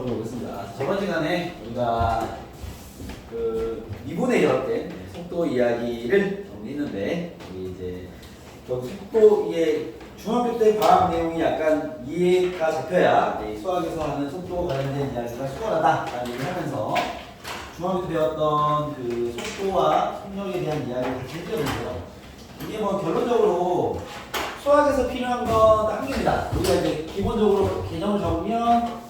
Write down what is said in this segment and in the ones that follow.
보겠습니다. 저번 시간에 우리가 그 미분에 열었던 속도 이야기를 정리했는데, 우리 이제 그 속도의 중학교 때 과학 내용이 약간 이해가 잡혀야 수학에서 하는 속도 관련된 이야기가 수월하다라는 얘기를 하면서 중학교 때 배웠던 그 속도와 속력에 대한 이야기를 같이 해드렸는데요. 이게 뭐 결론적으로 수학에서 필요한 건 한 개입니다. 우리가 이제 기본적으로 개념을 적으면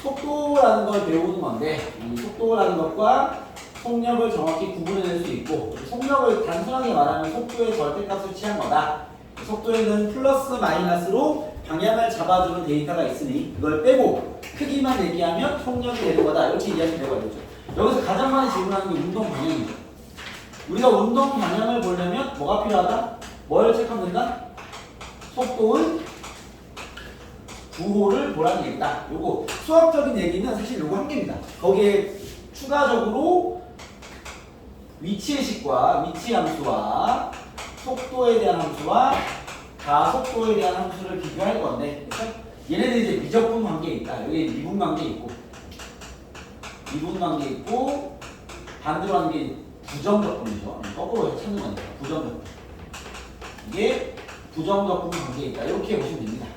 속도라는 걸 배우는 건데, 이 속도라는 것과 속력을 정확히 구분해낼 수 있고, 속력을 단순하게 말하면 속도의 절대값을 취한 거다. 속도에는 플러스 마이너스로 방향을 잡아주는 데이터가 있으니 그걸 빼고 크기만 얘기하면 속력이 되는 거다. 이렇게 이해하시면 되거든요. 여기서 가장 많이 질문하는 게 운동 방향이죠. 우리가 운동 방향을 보려면 뭐가 필요하다? 뭘 체크하면 된다? 속도의 부호를 보라는 얘기다. 요거 수학적인 얘기는 사실 요거 한 개입니다. 거기에 추가적으로 위치의식과 위치 함수와 속도에 대한 함수와 가속도에 대한 함수를 비교할 건데, 그렇죠? 얘네들 이제 미적분 관계에 있다. 여기 미분 관계 있고, 미분 관계 있고, 반대로 하는 게 부정적분이죠. 거꾸로 찾는 거니까 부정적분. 이게 부정적분 관계에 있다. 이렇게 보시면 됩니다.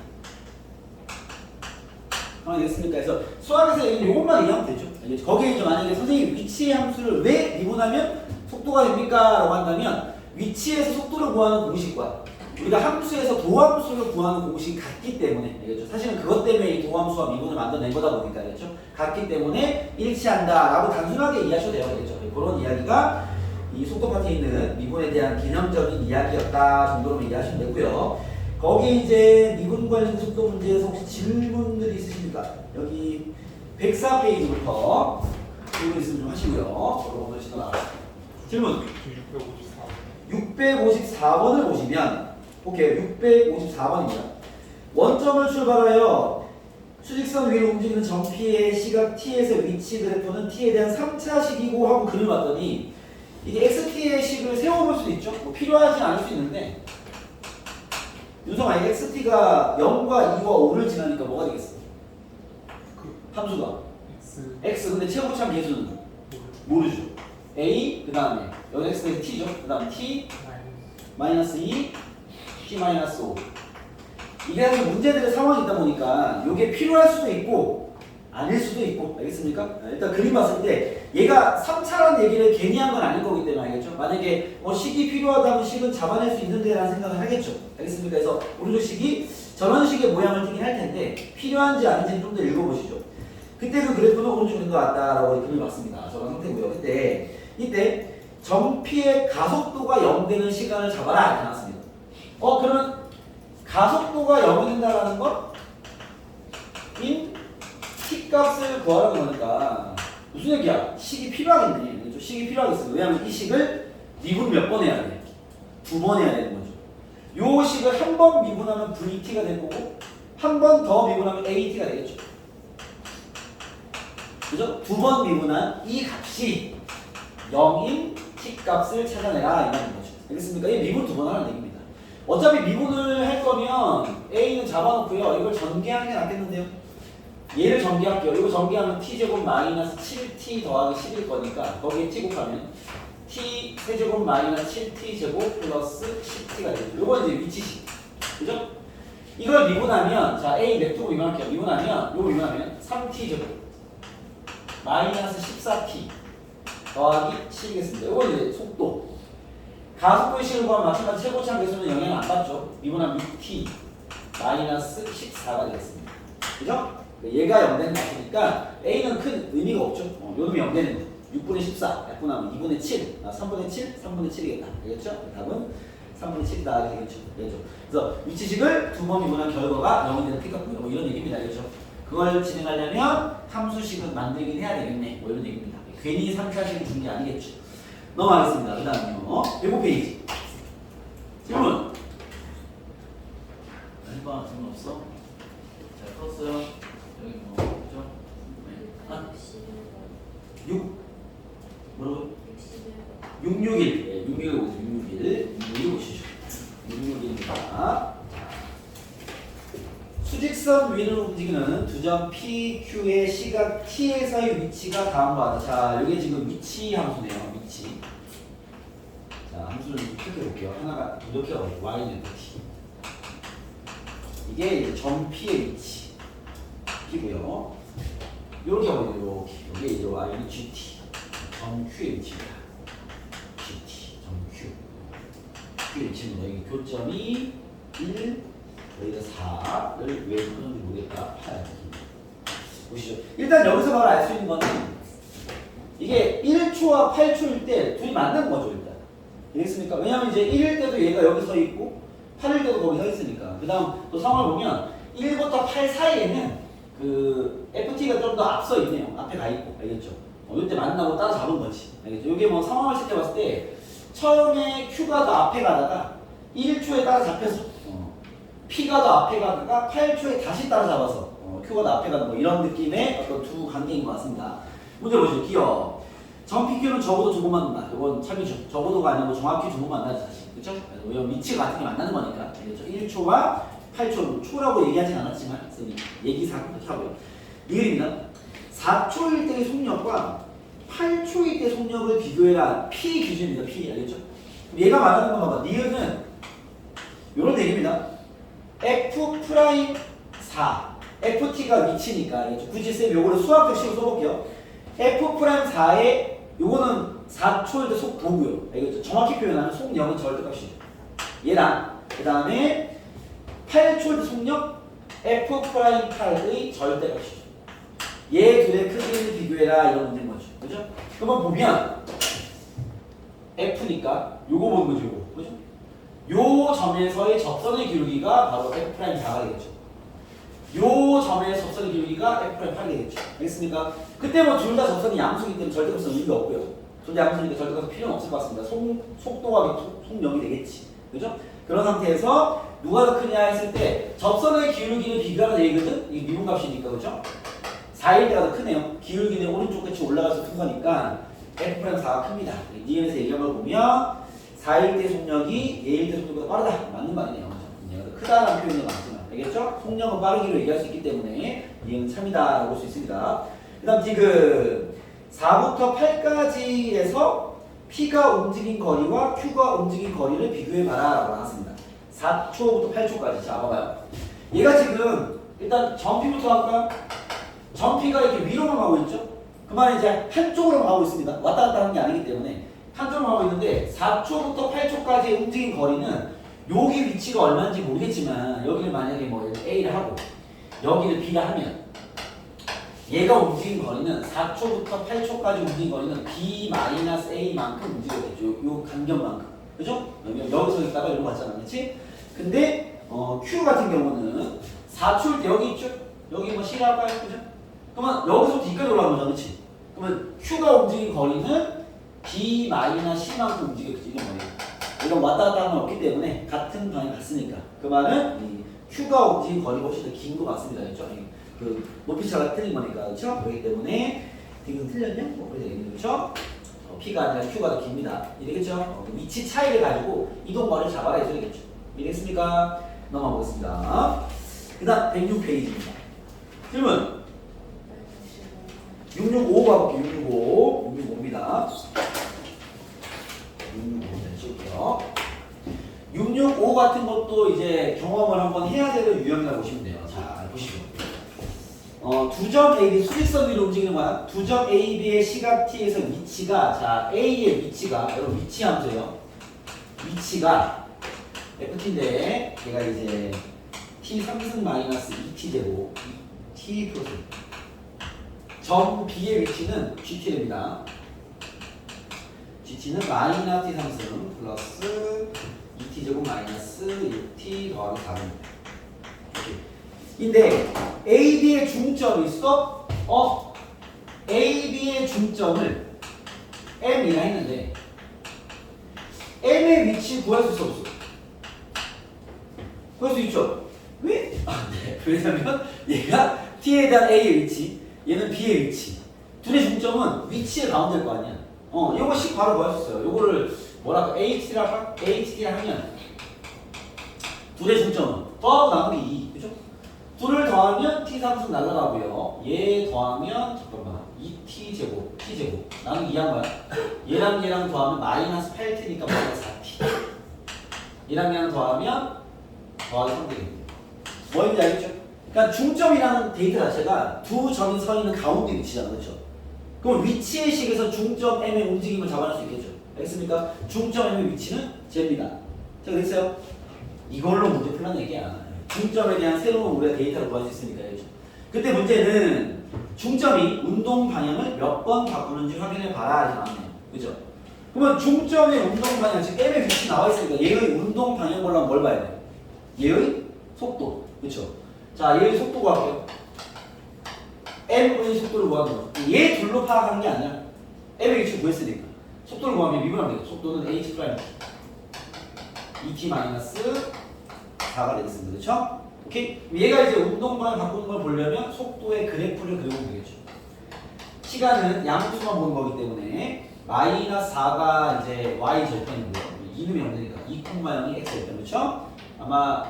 알겠습니까? 그래서 수학에서 이것만 얘기하면 되죠. 거기에 이제 만약에 선생님 위치 함수를 왜 미분하면 속도가 됩니까? 라고 한다면 위치에서 속도를 구하는 공식과 우리가 함수에서 도함수를 구하는 공식이 같기 때문에, 알겠죠? 사실은 그것 때문에 이 도함수와 미분을 만들어낸 거다 보니까, 알겠죠? 같기 때문에 일치한다 라고 단순하게 이해하셔도 돼요. 알겠죠? 그런 이야기가 이 속도 파트에 있는 미분에 대한 개념적인 이야기였다 정도로 이해하시면 되고요. 거기 이제 미분 관련 속도 문제에서 혹시 질문들이 있으십니까? 여기 104페이지부터 질문 있으면 좀 하시고요. 오늘 시도 나왔습니다. 질문 654번을 보시면, 오케이, 654번입니다. 원점을 출발하여 수직선 위로 움직이는 점피의 시각 t에서 위치 그래프는 t에 대한 3차 식이고 하고 그림을 봤더니 이게 xt의 식을 세워볼 수도 있죠. 뭐 필요하진 않을 수 있는데, 윤성아, 이 xt가 0과 2와 5를 지나니까 뭐가 되겠어? 함수가 x. 근데 최고참 계수는 모르죠. a 그 다음에 여기 x는 t죠. 그 다음 t 마이너스 2 t 마이너스 5. 이게 사실 문제들의 상황이 있다 보니까 이게 필요할 수도 있고 아닐 수도 있고, 알겠습니까? 일단 그림 봤을 때 얘가 3차라는 얘기를 괜히 한 건 아닐 거기 때문에, 알겠죠? 만약에 식이 필요하다면 식은 잡아낼 수 있는데 라는 생각을 하겠죠. 알겠습니까? 그래서 오른쪽 식이 저런 식의 모양을 띠긴 할 텐데 필요한지 아닌지는 좀 더 읽어보시죠. 그때 그 그래프는 오른쪽인 것 같다라고 그림을 봤습니다. 저런 상태고요. 그때 이때 점피의 가속도가 0 되는 시간을 잡아라 이렇게 나왔습니다. 그러면 가속도가 0이 된다라는 건 인 t값을 구하라는 거니까 무슨 얘기야? 식이 필요하겠네. 그렇죠? 식이 필요하겠어. 왜냐하면 이 식을 미분 몇 번 해야 돼? 2번 해야 되는 거죠. 요 식을 한 번 미분하면 VT가 될 거고 한 번 더 미분하면 AT가 되겠죠. 그죠? 2번 미분한 이 값이 0인 t값을 찾아내라 이 말인 거죠. 알겠습니까? 이 미분 2번 하는 얘기입니다. 어차피 미분을 할 거면 A는 잡아놓고요. 이걸 전개하는 게 낫겠는데요? 얘를 전개할게요. 이거 전개하면 t제곱 마이너스 7t 더하기 10일 거니까 거기에 t 곱하면 t 세제곱 마이너스 7t 제곱 플러스 10t가 되죠. 요건 이제 위치식. 그죠? 이걸 미분하면, 자, A 냅두고 미분할게요. 미분하면, 요거 미분하면 3t 제곱 마이너스 14t 더하기 7이겠습니다. 요건 이제 속도. 가속도의 식을 구하면 마찬가지 최고참 계수는 영향을 안 받죠. 미분하면 6t 마이너스 14가 되겠습니다. 그죠? 얘가 0 되는 값이니까 A는 큰 의미가 없죠. 요 놈이 0 되는 거. 6분의 14 약분하면 2분의 7, 3분의 7, 3분의 7이겠다. 알겠죠? 답은 3분의 7이다. 되겠죠? 그래서 위치식을 2번 미분한 결과가 0이 되는 t값고요. 뭐 이런 얘기입니다. 알겠죠? 그걸 진행하려면 함수식은 만들긴 해야 되겠네. 뭐 이런 얘기입니다. 괜히 3차식을 준 게 아니겠죠. 넘어가겠습니다. 그 다음에요. 7페이지. 질문. 1번 질문 없어? 자, 풀었어요. 여기 뭐 있죠? 네. 6 뭐라고? 661. 네, 661 보시죠. 661입니다. 수직선 수직선 위를 움직이는 두 점 PQ의 시각 T에서의 위치가 다음과 같다. 자, 이게 지금 위치 함수네요. 위치. 자, 함수를 좀 체크해 볼게요. 하나가 이렇게 가요. Y는 T. 이게 이제 점 P의 위치. P고요. 이렇게 가거든요. 이렇게. 이게 이제 Y는 GT. 점 Q의 위치입니다. GT. 점 Q. Q의 위치는 여기 교점이 1, 여기가 4를 왜 그런지 모르겠다. 8. 보시죠. 일단 여기서 바로 알 수 있는 거는 이게 1초와 8초일 때 둘이 만난 거죠, 일단. 알겠습니까? 왜냐면 이제 1일 때도 얘가 여기 서 있고 8일 때도 거기 서 있으니까. 그 다음 또 상황을 보면 1부터 8 사이에는 그 FT가 좀 더 앞서 있네요. 앞에 가 있고. 알겠죠? 이때 만나고 따라잡은 거지. 알겠죠? 이게 뭐 상황을 시켜봤을 때 처음에 Q가 더 앞에 가다가 1초에 따라잡혀서 P가 더 앞에 가다가 8초에 다시 따라잡아서 Q가 더 앞에 가는 뭐 이런 느낌의 어떤 두 관계인 것 같습니다. 문제 보시죠. 기억. 점 PQ는 적어도 두 번 만난다. 이건 참이죠. 적어도가 아니고 정확히 두 번 만나지 사실. 그렇죠? 왜냐면 위치가 같은 게 만나는 거니까. 그렇죠? 1초와 8초. 초라고 얘기하진 않았지만 얘기상 그렇게 하고요. 리을입니다. 4초일 때의 속력과 8초일 때 속력을 비교해라. P 기준입니다. P. 알겠죠? 얘가 말하는 건 봐봐. 리을은 이런 얘기입니다. F'4 FT가 위치니까 굳이 쌤 요거를 수학적 식으로 써볼게요. F'4에 요거는 4초일 때 속도고요. 알겠죠? 정확히 표현하면 속력은 절대값이죠. 얘랑 그 다음에 8초일 때 속력 F'8의 절대값이죠. 얘 둘의 크기를 비교해라 이런 문제인 거죠. 그죠? 그러면 보면 F니까 요거 보는 거죠. 요거. 그죠? 요 점에서의 접선의 기울기가 바로 F'4가 되겠죠. 요 점에서 접선의 기울기가 F'8이 되겠죠. 알겠습니까? 그때 뭐 둘 다 접선이 양수이기 때문에 절대값은 의미가 없고요. 둘 다 양수니까 절대값은 필요는 없을 것 같습니다. 속도가 속력이 되겠지. 그죠? 그런 상태에서 누가 더 크냐 했을 때 접선의 기울기를 비교하는 얘기거든? 이게 미분값이니까. 그죠? 4일 때가 더 크네요. 기울기는 오른쪽 끝이 올라가서 큰 거니까 F'4가 큽니다. 니은에서 얘기한 걸 보면 4일 때 속력이 예일 때 속력보다 빠르다. 맞는 거 아니네요. 얘가 더 크다라는 표현이 많지만. 알겠죠? 속력은 빠르기로 얘기할 수 있기 때문에 이는 참이다라고 볼 수 있습니다. 그 다음 지금 4부터 8까지에서 P가 움직인 거리와 Q가 움직인 거리를 비교해봐라 라고 나왔습니다. 4초부터 8초까지. 자, 봐봐요. 얘가 지금 일단 점 P부터 할까요? 점 P가 이렇게 위로만 가고 있죠? 그 말은 이제 한쪽으로 가고 있습니다. 왔다 갔다 하는 게 아니기 때문에 한쪽으로 가고 있는데 4초부터 8초까지 움직인 거리는 여기 위치가 얼마인지 모르겠지만 여기를 만약에 뭐 A를 하고 여기를 B를 하면 얘가 움직인 거리는 4초부터 8초까지 움직인 거리는 B-A만큼 움직였겠죠. 요 간격만큼. 그죠? 여기서 있다가 이러고 갔잖아. 그렇지? 근데 Q 같은 경우는 4초일 때 여기 있죠? 여기 뭐 C라 할까요? 그죠? 그러면 여기서부터 여기까지 올라간 거죠. 그렇지? 그러면 Q가 움직인 거리는 B-C만큼 움직였겠지. 이런 거예요. 이런 왔다 갔다 하는 건 없기 때문에 같은 방향 갔으니까 그 말은 이 Q가 움직인 거리가 훨씬 더 긴 것 같습니다. 그렇죠? 그 높이차가 틀린 거니까. 그렇죠? 그렇기 때문에 지금 틀렸냐? 그렇게 되겠네요. 그렇죠? P가 아니라 Q가 더 깁니다. 이래겠죠? 그 위치 차이를 가지고 이동 거리를 잡아라 해줘야겠죠. 이해됐습니까? 넘어가 보겠습니다. 그 다음 106페이지입니다. 질문 665 가볼게요. 665입니다. 665 같은 것도 이제 경험을 한번 해야 되는 유형이라고 보시면 돼요. 자, 보시죠. 두 점 AB 수직선 위로 움직이는 거야. 두 점 AB의 시각 T에서 위치가 자 A의 위치가 여러분 위치 함수예요. 위치가 FT인데 얘가 이제 T 3승 마이너스 2T 제곱 T 플러스 점 B의 위치는 GT입니다. GT는 마이너스 T 3승 플러스 2T 제곱 마이너스 6T 더하기 4입니다. 근데 AB의 중점이 있어? AB의 중점을 M이라 했는데 M의 위치 구할 수 있어 없어? 구할 수 있죠? 왜? 네. 왜냐면 얘가 T에 대한 A의 위치, 얘는 B의 위치. 둘의 중점은 위치의 가운데일 거 아니야. 요거씩 바로 구할 수 있어요. 요거를 뭐랄까 HT라 하면 둘의 중점은 더하고 나누기 2, 그죠? 둘을 더하면 t 상수 날라가고요. 얘 더하면 잠깐만 2t 제곱 t 제곱 나는 이해한 거야. 얘랑 더하면 마이너스 8t니까 마이너스 4t. 얘랑 더하면 더하기 3되겠네. 뭐인지 알겠죠? 그러니까 중점이라는 데이터 자체가 두 점이 서 있는 가운데 위치잖아, 그렇죠? 그럼 위치의 식에서 중점 M의 움직임을 잡아낼 수 있겠죠? 알겠습니까? 중점 M의 위치는 Z입니다. 자, 됐어요? 이걸로 문제 풀란 얘기야. 중점에 대한 새로운 우리가 데이터를 구할 수 있으니까, 그렇죠? 그때 문제는 중점이 운동 방향을 몇 번 바꾸는지 확인해 봐라 이렇게 나왔네요. 그죠? 그러면 중점의 운동 방향, 즉 M의 위치 나와 있으니까 얘의 운동 방향 보려면 뭘 봐야 돼? 얘의 속도, 그렇죠? 자, 얘의 속도 구할게요. M의 속도를 구하는 거. 얘 둘로 파악하는 게 아니라 M의 위치 구했으니까 속도를 구하면 미분하면 되죠. 속도는 h 프라임 et-4가 되겠습니다. 그렇죠? 오케이? 얘가 이제 운동 방향 바꾸는 걸 보려면 속도의 그래프를 그려보면 되겠죠. 시간은 양수만 보는 거기 때문에 마이너스 4가 이제 y 절편이고요. 이름이 없으니까 2,0이 x 절편, 그렇죠? 아마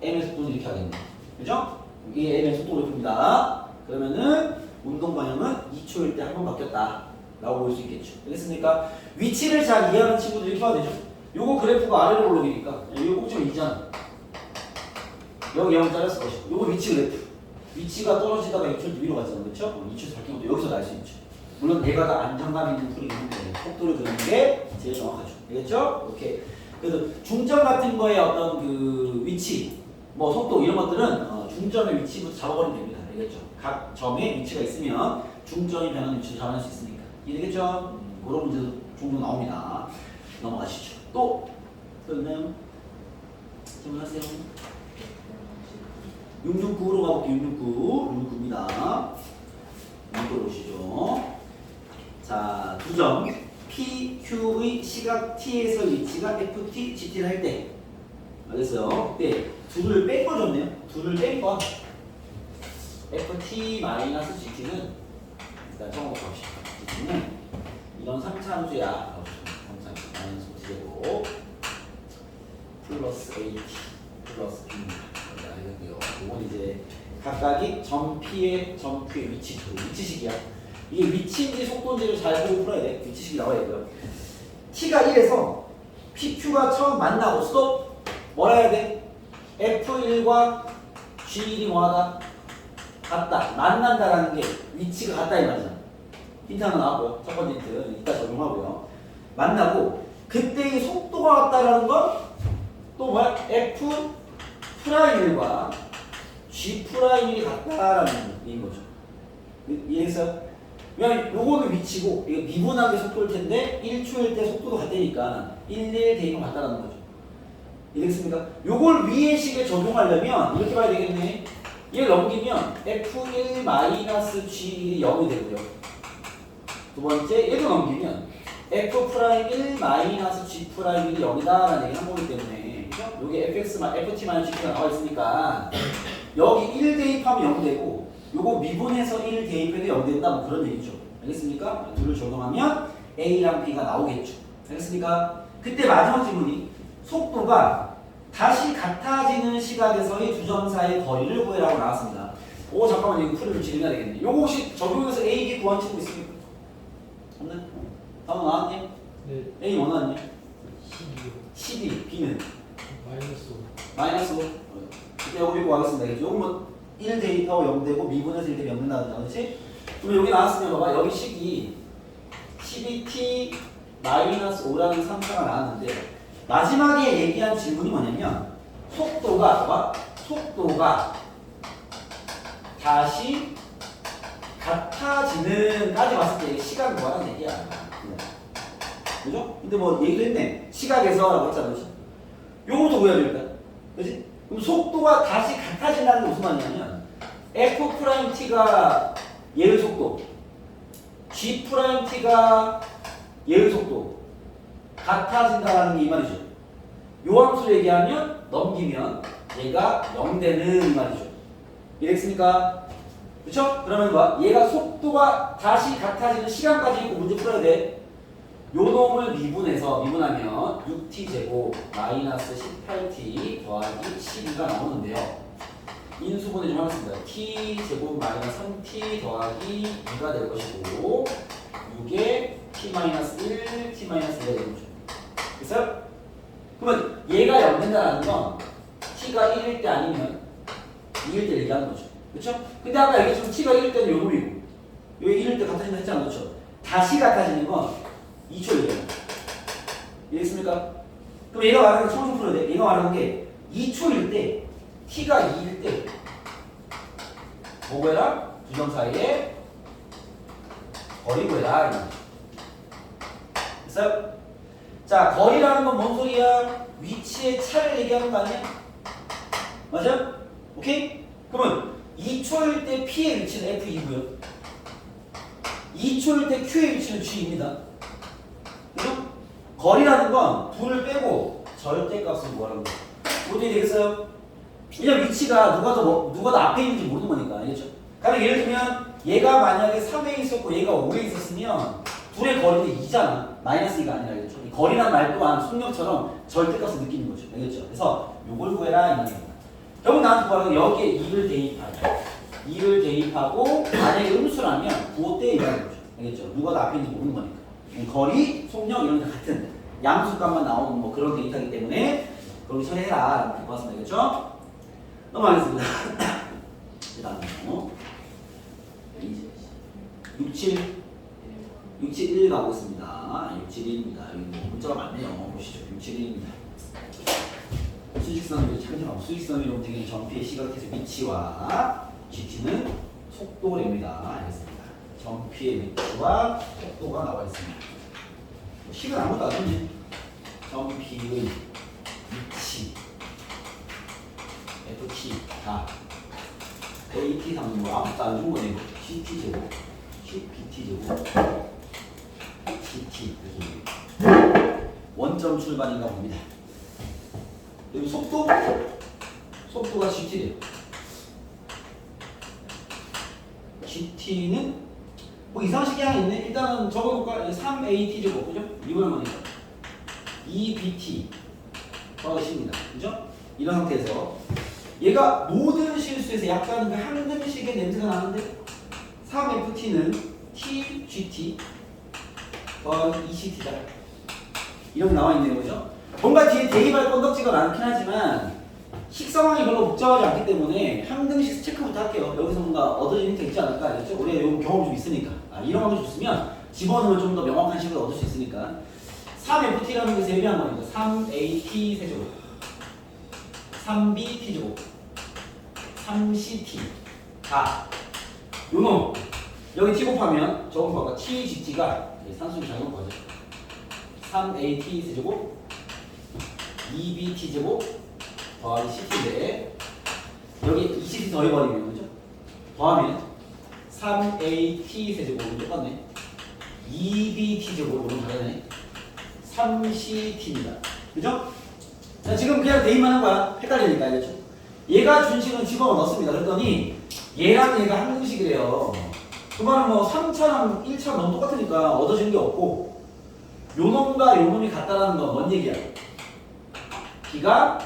m의 속도는 이렇게 하겠네요. 그죠? 이게 m의 속도 그래프입니다. 그러면은 운동 방향은 2초일 때 한 번 바뀌었다 라고 볼 수 있겠죠. 알겠습니까? 위치를 잘 이해하는 친구들이 이렇게 봐도 되죠. 요거 그래프가 아래로 올라오니까 요거 꼭지가 2잖아. 여기 0 잘렸을 것이고 요거 위치 그래프. 위치가 떨어지다가 2초 위로 갔잖아. 그렇죠? 2초에서 바뀐 것도 여기서 날 수 있죠. 물론 얘가 더 안정감 있는 풀이긴 한데 속도를 그리는 게 제일 정확하죠. 알겠죠? 오케이. 그래서 중점 같은 거에 어떤 그 위치, 뭐 속도 이런 것들은 중점의 위치부터 잡아버리면 됩니다. 알겠죠? 각 점에 위치가 있으면 중점이 변하는 위치를 잡아낼 수 있으니까. 이해되겠죠? 그런 문제도 종종 나옵니다. 넘어가시죠. 또 있나요? 질문하세요. 669로 가볼게요. 669입니다. 이걸 보시죠. 자, 두 점 P, Q의 시각 T에서 위치가 FT, GT를 할 때 알겠어요? 네, 둘을 뺀 거 줬네요. 둘을 뺀 거 FT-GT는 일단 적어봅시다. GT는 이런 3차 함수야. 3차 마이너스 T제곱 플러스 AT 플러스 B 알겠고요. 이건 이제 각각이 점 P의 점 Q의 위치식이야. 이게 위치인지 속도인지를 잘 보고 풀어야 돼. 위치식이 나와야 되고요. T가 1에서 PQ가 처음 만나고 스톱 뭐라 해야 돼? F1과 G1이 뭐하다? 같다. 만난다라는 게 위치가 같다 이 말이잖아. 힌트 하나 나왔고요. 첫 번째 힌트 이따 적용하고요. 만나고 그때의 속도가 같다라는 건 또 뭐야? F'1과 G'1이 같다라는 얘기인 거죠. 이해했어요? 왜냐면 요거는 위치고 이거 미분하게 속도일 텐데 1초일 때 속도도 같다니까 1, 1 대입은 같다라는 거죠. 이해됐습니까? 요걸 위의 식에 적용하려면 이렇게 봐야 되겠네. 얘를 넘기면 F1-G1이 0이 되고요. 두 번째 얘도 넘기면 F'1-G'1이 0이다라는 얘기를 한 거기 때문에 여기 FT-GT가 나와 있으니까 여기 1 대입하면 0 되고 요거 미분해서 1 대입해도 0 된다 뭐 그런 얘기죠. 알겠습니까? 둘을 적용하면 A랑 B가 나오겠죠. 알겠습니까? 그때 마지막 질문이 속도가 다시 같아지는 시각에서의 두 점 사이의 거리를 구해라고 나왔습니다. 오 잠깐만 이거 풀이를 진행해야 되겠네. 요거 혹시 적용해서 A, B 구한 친구 있습니까? 없네? 다음 나왔니? 네. A 뭐 나왔니? 12. 12, B는? 마이너스 5. 이때 요거 읽고 가겠습니다. 요거 뭐 1 대입하고 0 되고 미분해서 1 대입 0 된다잖아. 그렇지? 그럼 여기 나왔으면 봐봐. 여기 식이 12t-5라는 3차가 나왔는데 마지막에 얘기한 질문이 뭐냐면 속도가 다시 같아지는까지 봤을 때 시간 뭐라는 얘기야. 그죠? 근데 뭐 얘기도 했네. 시각에서 라고 했잖아. 그렇지? 요것도 구해야 될까? 그렇지? 그럼 속도가 다시 같아진다는 게 무슨 말이냐면 F'T가 얘의 속도 G'T가 얘의 속도 같아진다는 게 이 말이죠. 요 함수를 얘기하면 넘기면 얘가 0 되는 이 말이죠. 이해됐습니까? 그쵸? 그러면 뭐 얘가 속도가 다시 같아지는 시간까지 있고 문제 풀어야 돼. 요 놈을 미분하면 6t 제곱 마이너스 18t 더하기 12가 나오는데요. 인수분해 좀 하겠습니다. t 제곱 마이너스 3t 더하기 2가 될 것이고 6에 t 마이너스 1, t 마이너스 2가 되는 거죠. 됐어요? 그러면 얘가 0 된다는 건 t가 1일 때 아니면 2일 때 얘기하는 거죠. 그렇죠? 근데 아까 얘기했지만 t가 1일 때는 요 놈이고 여기 1일 때 같아진다 했잖아. 그렇죠? 다시 같아지는 건 2초 얘기해요. 이해했습니까? 그럼 얘가 말하는 게 청소 풀어야 돼. 얘가 말하는 게 2초일 때 t가 2일 때 뭐 구해라? 두 점 사이에 거리 구해라. 됐어요? 자, 거리라는 건 뭔 소리야? 위치의 차를 얘기하는 거 아니야? 맞아? 오케이? 그러면 2초일 때 P의 위치는 F2고요. 2초일 때 Q의 위치는 G입니다. 그죠? 거리라는 건 둘을 빼고 절대값은 뭐라는 거야? 어떻게 되겠어요? 왜냐면 위치가 누가 더 앞에 있는지 모르는 거니까. 알겠죠? 그러니까 예를 들면 얘가 만약에 3에 있었고 얘가 5에 있었으면 둘의 거리는 2잖아. 마이너스 2가 아니라. 알겠죠? 거리란 말 또한 속력처럼 절대값을 느끼는 거죠. 알겠죠? 그래서 요걸 구해라 이 말입니다. 결국 나한테 뭐라고 여기에 2를 대입하죠. 2를 대입하고 만약에 음수라면 부호 때 이라는 거죠. 알겠죠? 누가 더 앞에 있는지 모르는 거니까. 거리, 속력 이런 게 같은 양수값만 나오는 뭐 그런 데이터이기 때문에 그걸 처리해라. 이렇게 봤습니다. 알겠죠? 넘어가겠습니다. 그 다음에 671 가고 있습니다. 671입니다. 여기 뭐 문자가 많네요. 보시죠. 671입니다. 수직선 참조하고 수직선 위로 움직이는 점피의 시각에서 위치와 GT는 속도랍니다. 알겠습니다. 점피의 위치와 속도가 나와 있습니다. 식은 아무것도 안 되지. 점피의 위치 FT 다 AT 상분 뭐 아무것도 안 준 거네. CT 제곱 CPT 제곱 GT 이렇게 원점 출발인가 봅니다. 여기 속도가 GT래요. GT는 뭐 이상한 식이 하나 있네. 일단은 적어볼까? 3AT 제곱 그죠? 이걸 뭐니까 2BT 더하십니다. 그죠? 이런 상태에서 얘가 모든 실수에서 약간 그 항등식의 냄새가 나는데 3FT는 TGT 더하기 2CT다. 이렇게 나와 있는 거죠. 뭔가 뒤에 대입할 건덕지가 많긴 하지만 식 상황이 별로 복잡하지 않기 때문에 항등식 체크부터 할게요. 여기서 뭔가 얻어지는 힌트 있지 않을까? 알겠죠? 우리가 요 경험 좀 있으니까. 이런 것만 줬으면 집어넣으면 좀 더 명확한 식을 얻을 수 있으니까 3FT라는 게 세배한 거니까 3AT 세제곱 3BT 제곱 3CT 다 요놈 여기 T 곱하면 저건 뭐가 TGT가 산수를 잘못 거죠. 3AT 세제곱 2BT 제곱 더하기 CT인데 여기 2CT 더해버리면 그죠? 더하면 3AT 세제곱은 똑같네. 2BT 제곱은 다르네. 3CT입니다. 그죠? 자, 지금 그냥 대입만 한 거야. 헷갈리니까 알겠죠? 얘가 준 식은 집어넣어 넣습니다. 그랬더니 얘랑 얘가 항등식이래요. 그 말은 뭐 3차랑 1차랑 너무 똑같으니까 얻어진 게 없고 요 놈과 요 놈이 같다라는 건 뭔 얘기야? B가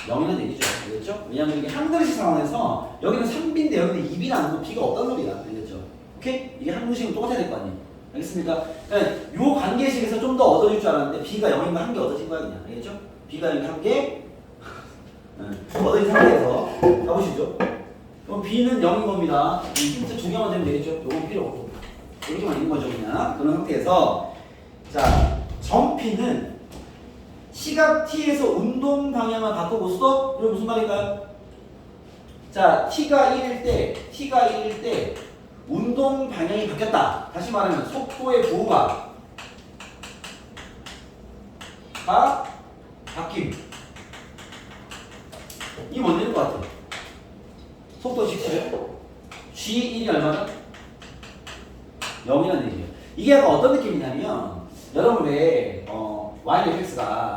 0이라는 얘기죠. 알겠죠? 왜냐면 이게 항등식 상황에서 여기는 3B인데 여기는 2B라는 건 B가 없다는 소리야. 알겠죠? 오케이? 이게 항등식은 똑같아야 될 거 아니에요? 알겠습니까? 그러니까 요 관계식에서 좀 더 얻어질 줄 알았는데 B가 0이면 한 개 얻어진 거야 그냥. 알겠죠? B가 0이면 한 개 얻어진 상태에서 가보시죠. 그럼 B는 0인 겁니다. 힌트 두 개만 되면 되겠죠? 요건 필요 없고 이렇게만 있는 거죠 그냥. 그런 상태에서 자, 점P는 시각 T에서 운동 방향을 바꾸고 스톱? 이게 무슨 말일까요? 자, T가 1일 때 운동 방향이 바뀌었다. 다시 말하면 속도의 부호가 바뀜. 이 뭔 일인 것 같아요? 속도 G7 G1이 얼마나? 0이라는 얘기예요. 이게 약간 어떤 느낌이냐면 여러분 왜 YFX가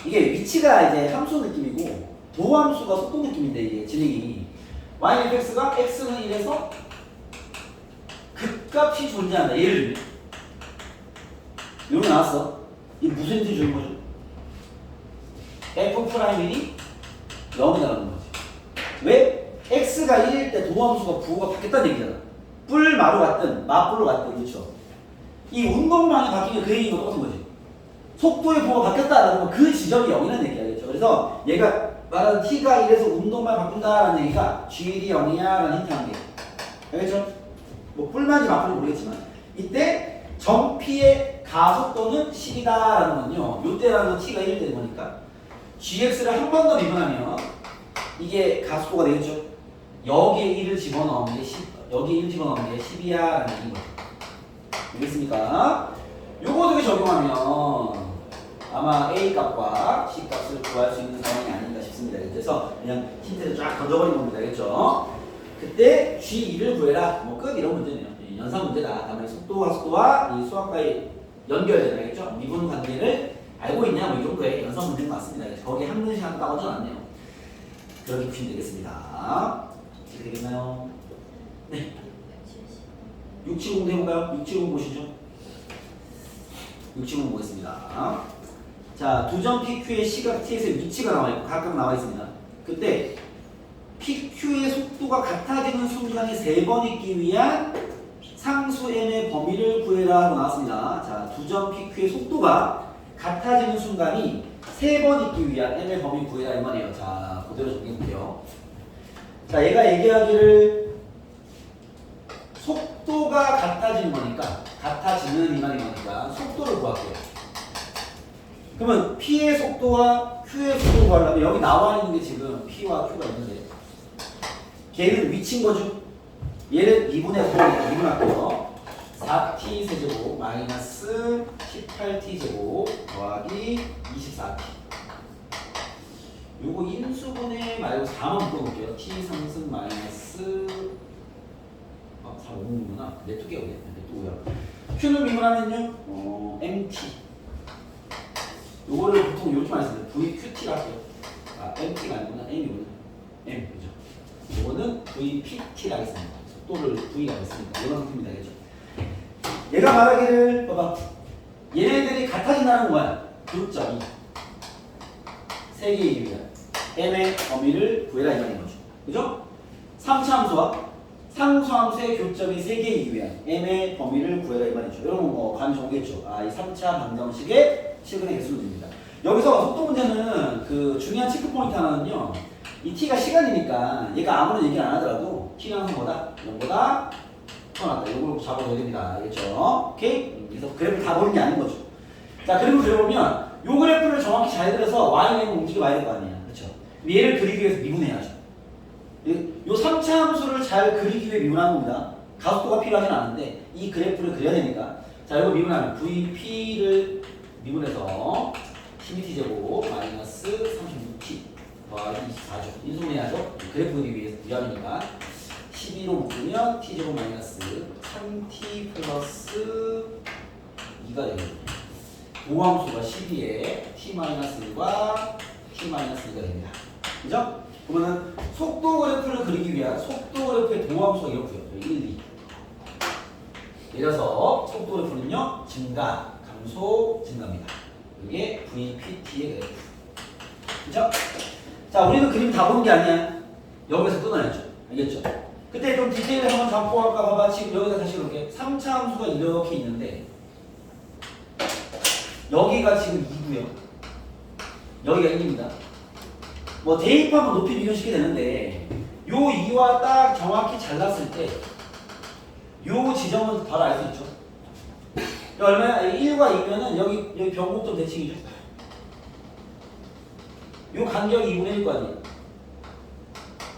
이게 위치가 이제 함수 느낌이고 도함수가 속도 느낌인데 이게 진행이 YFX가 X는 1에서 극값이 존재한다. 예를 들면 이런 거 나왔어. 이게 무슨 힌트 주는 거죠? F'1이 0이 나오는 거지. 왜? x가 1일 때 도함수가 부호가 바뀌었다는 얘기잖아. 뿔마로 갔든 맞불로 갔든 그렇죠. 이 운동량이 바뀌는 그 얘기가 똑같은 거지. 속도의 부호가 바뀌었다라는 건 그 지점이 0이라는 얘기겠죠. 그래서 얘가 말하는 t가 1에서 운동만 바꾼다라는 얘기가 gd이 0이야라는 힌트 한 개. 알겠죠? 뭐 뿔만지 맞불지 모르겠지만 이때 정피의 가속도는 10이다라는 건요. 요때라는 건 t가 1일 되는 거니까 gx를 한 번 더 미분하면 이게 가속도가 되겠죠. 여기에 1을 집어넣으면 게 10, 여기에 1 집어넣으면 게 10이야라는 얘기인 거죠. 알겠습니까? 요거 어떻게 적용하면 아마 A 값과 C 값을 구할 수 있는 상황이 아닌가 싶습니다. 그래서 그냥 힌트를 쫙 던져버린 겁니다. 알겠죠? 그때 G2를 구해라. 뭐 끝 이런 문제네요. 연산 문제다. 다음에 속도와 이 수학과의 연결되는 알겠죠? 미분 관계를 알고 있냐 뭐 이 정도의 연산 문제인 것 같습니다. 거기에 한문 시간 딱 얹어놨네요. 그렇게 보시면 되겠습니다. 이렇게 되겠나요? 네. 670 해볼까요? 670 보시죠. 670 보겠습니다. 자, 두점 PQ의 시각 T에서의 위치가 나와있고 각각 나와있습니다. 그때 PQ의 속도가 같아지는 순간이 3번 있기 위한 상수 M의 범위를 구해라 하고 나왔습니다. 자, 두점 PQ의 속도가 같아지는 순간이 3번 있기 위한 M의 범위 구해라 이 말이에요. 자, 그대로 정리해볼게요. 자, 얘가 얘기하기를 속도가 같아지는 거니까 같아지는 이 말인 거니까 속도를 구할게요. 그러면 P의 속도와 Q의 속도를 구하려면 여기 나와 있는 게 지금 P와 Q가 있는데 걔는 위치인 거죠. 얘를 2분의 4로 미분할게요. 4t 세제곱 마이너스 18t 제곱 더하기 24t. 요거 인수분해 말고 4만 묶어볼게요. t 상승 마이너스 4 5분구나. 내 두개 오네. 내 Q를 미분하면요 mt. 요거를 보통 요즘 많이 쓰는데 VQT라 할게요. 아 MT가 아니구나. M이구나. M 그죠. 요거는 VPT라 하겠습니다. 속도를 V가 됐으니까 이런 상태입니다. 알겠죠? 얘가 말하기를 봐봐. 얘네들이 같아진다는 거야. 교점이 세 개의 이유야. M의 범위를 구해라 이 말인 거죠. 그죠? 3차 함수와 상수함수의 교점이 3개의 이유야. M의 범위를 구해라 이 말이죠. 여러분 뭐 감이 오겠죠. 아, 이 3차 방정식의 실근의 개수로 됩니다. 여기서 속도 문제는 그 중요한 체크 포인트 하나는요. 이 t가 시간이니까 얘가 아무런 얘기를 안 하더라도 t는 항상 뭐다? 0보다 커 낫다. 이걸 잡아줘야 됩니다. 알겠죠? 오케이? 그래서 그래프를 다 보는 게 아닌 거죠. 자, 그래프 그려보면 요 그래프를 정확히 잘 그려서 y는 움직여 봐야 될 거 아니에요. 그렇죠? 얘를 그리기 위해서 미분해야죠. 요 3차 함수를 잘 그리기 위해 미분하는 겁니다. 가속도가 필요하진 않은데 이 그래프를 그려야 되니까 자, 이거 미분하면 VP를 미분해서 12t제곱 마이너스 36t 더하기 24죠. 인수분해야죠. 그래프 그리기 위해서 미분하니까 12로 묶으면 t제곱 마이너스 3t 플러스 2가 되거든요. 도함수가 12에 t 마이너스 1과 t 마이너스 2가 됩니다. 그죠? 그러면은 속도 그래프를 그리기 위한 속도 그래프의 도함수가 이렇고요. 1, 2. 이래서 속도 그래프는요. 증가, 감소, 증가입니다. 이게 VPT의 그래프. 그죠? 자, 우리는 그림 다 보는 게 아니야. 여기서 끊어야죠. 알겠죠? 그때 좀 디테일을 한번 잡고 할까 봐봐. 지금 여기다 다시 이렇게 3차 함수가 이렇게 있는데 여기가 지금 2고요. 여기가 1입니다. 뭐 대입하면 높이 비교시키게 되는데 요 2와 딱 정확히 잘랐을 때 요 지점은 바로 알 수 있죠. 얼마야? 1과 2면은 여기 변곡점 대칭이죠. 요 간격이 2분의 1거 아니에요.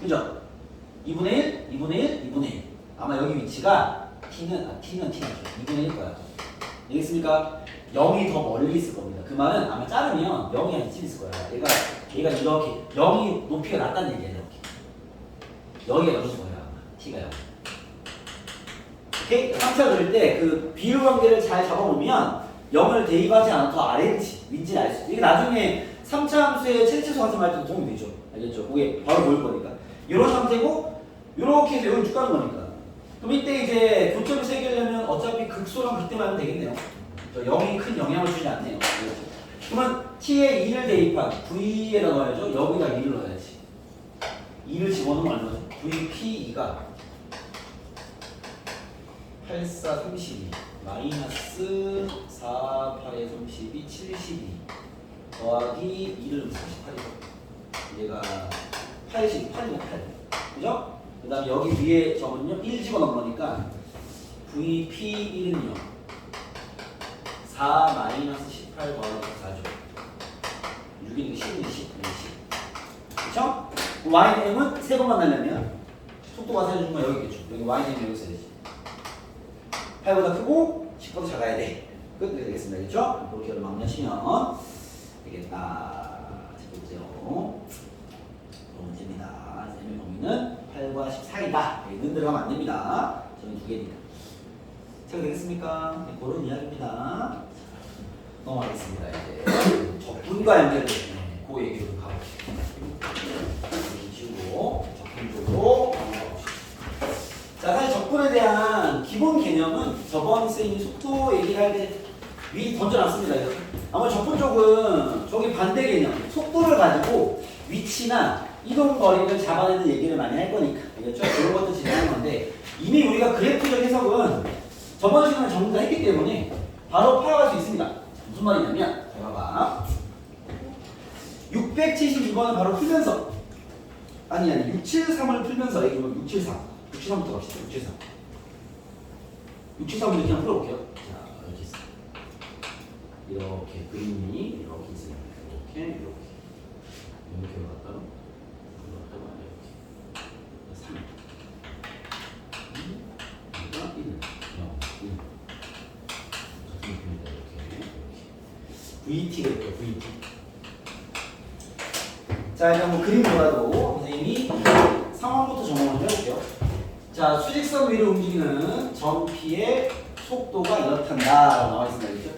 그죠? 2분의 1, 2분의 1, 2분의 1. 아마 여기 위치가 T는 T죠. 2분의 1 거야. 알겠습니까? 0이 더 멀리 있을 겁니다. 그 말은 아마 자르면 0이 한 이쯤 있을 거야. 얘가 이렇게 0이 높이가 낮다는 얘기야. 이렇게. 여기가 넓을 거야. 아마 T가 0. 오케이? 3차 그릴 때 그 비율 관계를 잘 잡아보면 0을 대입하지 않아도 아래 위치를 알 수 있어. 이게 나중에 3차 함수의 최대치수 같은 말도 도움이 되죠. 알겠죠? 그게 바로 보일 거니까. 이런 상태고 이렇게 해서 여기 쭉 가는 거니까. 그럼 이때 이제 교점을 새기려면 어차피 극소랑 그때만 하면 되겠네요. 0이 큰 영향을 주지 않네요. 그렇죠? 그러면 t에 2를 대입한 v에다 넣어야죠. 여기다 2를 넣어야지. 2를 집어넣으면 얼마죠? VP2가 84, 32 마이너스 4, 8에 32, 72 더하기 2를 48이죠. 얘가 88이면 8. 그죠? 그 다음에 여기 위에 저는요 1 집어넣은 거니까 VP1은요 4 마이너스 18 더하기 4죠. 6이니까 10이니까 10. 그쵸? YM은 세 번 만나려면 속도가 세주는 건 여기 있겠죠. 여기 YM 여기 있어야지. 8보다 크고 10보다 작아야 돼. 끝. 이렇게 되겠습니다. 그렇죠? 그렇게 마무리하시면 되겠다. 첫 번째로 문제입니다. 셈의 범위는 8과 10 사이다. 는 들어가면 안 됩니다. 저는 두 개니까. 잘 되겠습니까? 네, 그런 이야기입니다. 넘어가겠습니다. 이제 적분과 연결된 그 얘기로 가보시죠. 지우고 적분 쪽으로 넘어가보시죠. 자, 사실 적분에 대한 기본 개념은 저번 쌤이 속도 얘기를 할 때 미리 던져놨습니다. 아마 적분 쪽은 저기 반대 개념, 속도를 가지고 위치나 이동 거리를 잡아내는 얘기를 많이 할 거니까 알겠죠? 그런 것도 진행하는 건데 이미 우리가 그래프적 해석은 저번 시간에 전부 다 했기 때문에 바로 파악할 수 있습니다. 무슨 말이냐면 자, 봐봐. 672번을 바로 풀면서 아니 673을 풀면서 이거 673 673부터 갑시다. 673 673을 그냥 풀어볼게요. 자, 이렇게 있어. 이렇게 그림이 이렇게 있어요. 이렇게 갔다가 이렇게 3 여기가 1 0 1 VT가 있고요. VT. 자, 일단 뭐 그림 보라도 선생님이 상황부터 정원을 해볼게요. 자, 수직선 위를 움직이는 점피의 속도가 이렇단다 나와 있습니다. 그렇죠?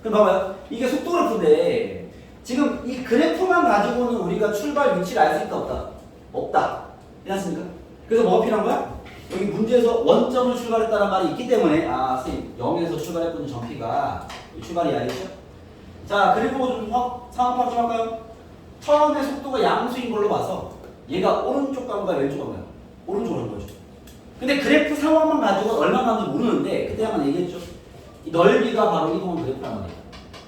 그럼 봐봐요. 이게 속도 그래프인데 지금 이 그래프만 가지고는 우리가 출발 위치를 알 수 있다 없다? 없다. 해놨습니까? 그래서 뭐 필요한 거야? 여기 문제에서 원점을 출발했다는 말이 있기 때문에 아, 선생님 0에서 출발했던 점피가 출발이 아니죠? 자, 그리고 좀 상황 파악 좀 할까요? 처음에 속도가 양수인 걸로 봐서 얘가 오른쪽 간가요? 왼쪽 간가요? 오른쪽으로 간 거죠. 근데 그래프 상황만 가지고 얼마 가는지 모르는데 그때 한번 얘기했죠. 이 넓이가 바로 이동한 그래프란 말이에요.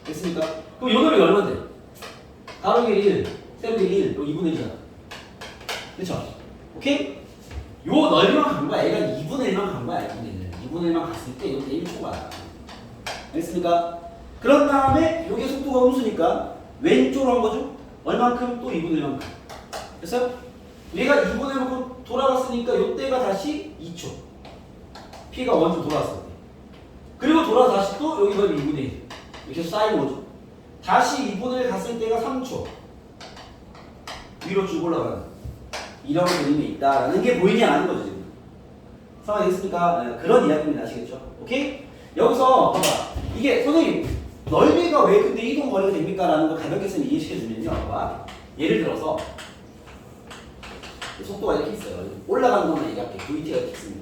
됐습니까? 그럼 요 넓이가 얼마인데? 가로가 1, 세로가 1, 요 2분의 1이잖아. 그쵸? 오케이? 요 넓이만 간 거야. 얘가 2분의 1만 간 거야. 2분의 1만 갔을 때 이게 1초가. 알겠습니까? 그런 다음에 요게 속도가 음수니까 왼쪽으로 한 거죠? 얼만큼? 또 2분의 1만큼. 됐어요? 얘가 2분의 1만큼 돌아갔으니까 요때가 다시 2초. P가 원점 돌아왔을 때. 그리고 돌아서 다시 또 여기가 2분의 1. 이렇게 쌓이는 거죠. 다시 2분의 1 갔을 때가 3초. 위로 쭉 올라가는. 이런 그림이 있다라는 게 보이지 않는 거죠, 지금. 상황이 됐습니까? 네, 그런 이야기입니다. 아시겠죠? 오케이? 여기서 봐봐. 이게 선생님 넓이가 왜 근데 이동 거리가 됩니까? 라는 걸 가볍게 쌤 이해시켜주면요. 봐봐. 예를 들어서 속도가 이렇게 있어요. 올라가는 것만 얘기할게. VT가 이렇게 있습니다.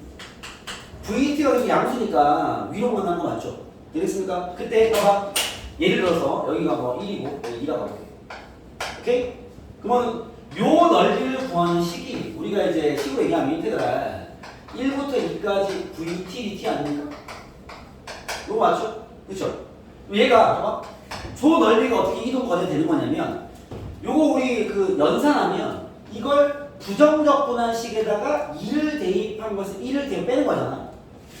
VT가 계속 양수니까 위로만 가는 거 맞죠? 되겠습니까? 그때 봐봐. 예를 들어서 여기가 뭐 1이고 여기 2라고 할게. 오케이? 그러면 요 넓이를 구하는 식이 우리가 이제 식으로 얘기하면 인테그랄 1부터 2까지 VT, DT 아닙니까? 요거 맞죠? 그쵸? 얘가 봐봐. 저 넓이가 어떻게 이동 거리가 되는 거냐면 요거 우리 그 연산하면 이걸 부정적분한식에다가 2를 대입한 것을 1을 대입 빼는 거잖아.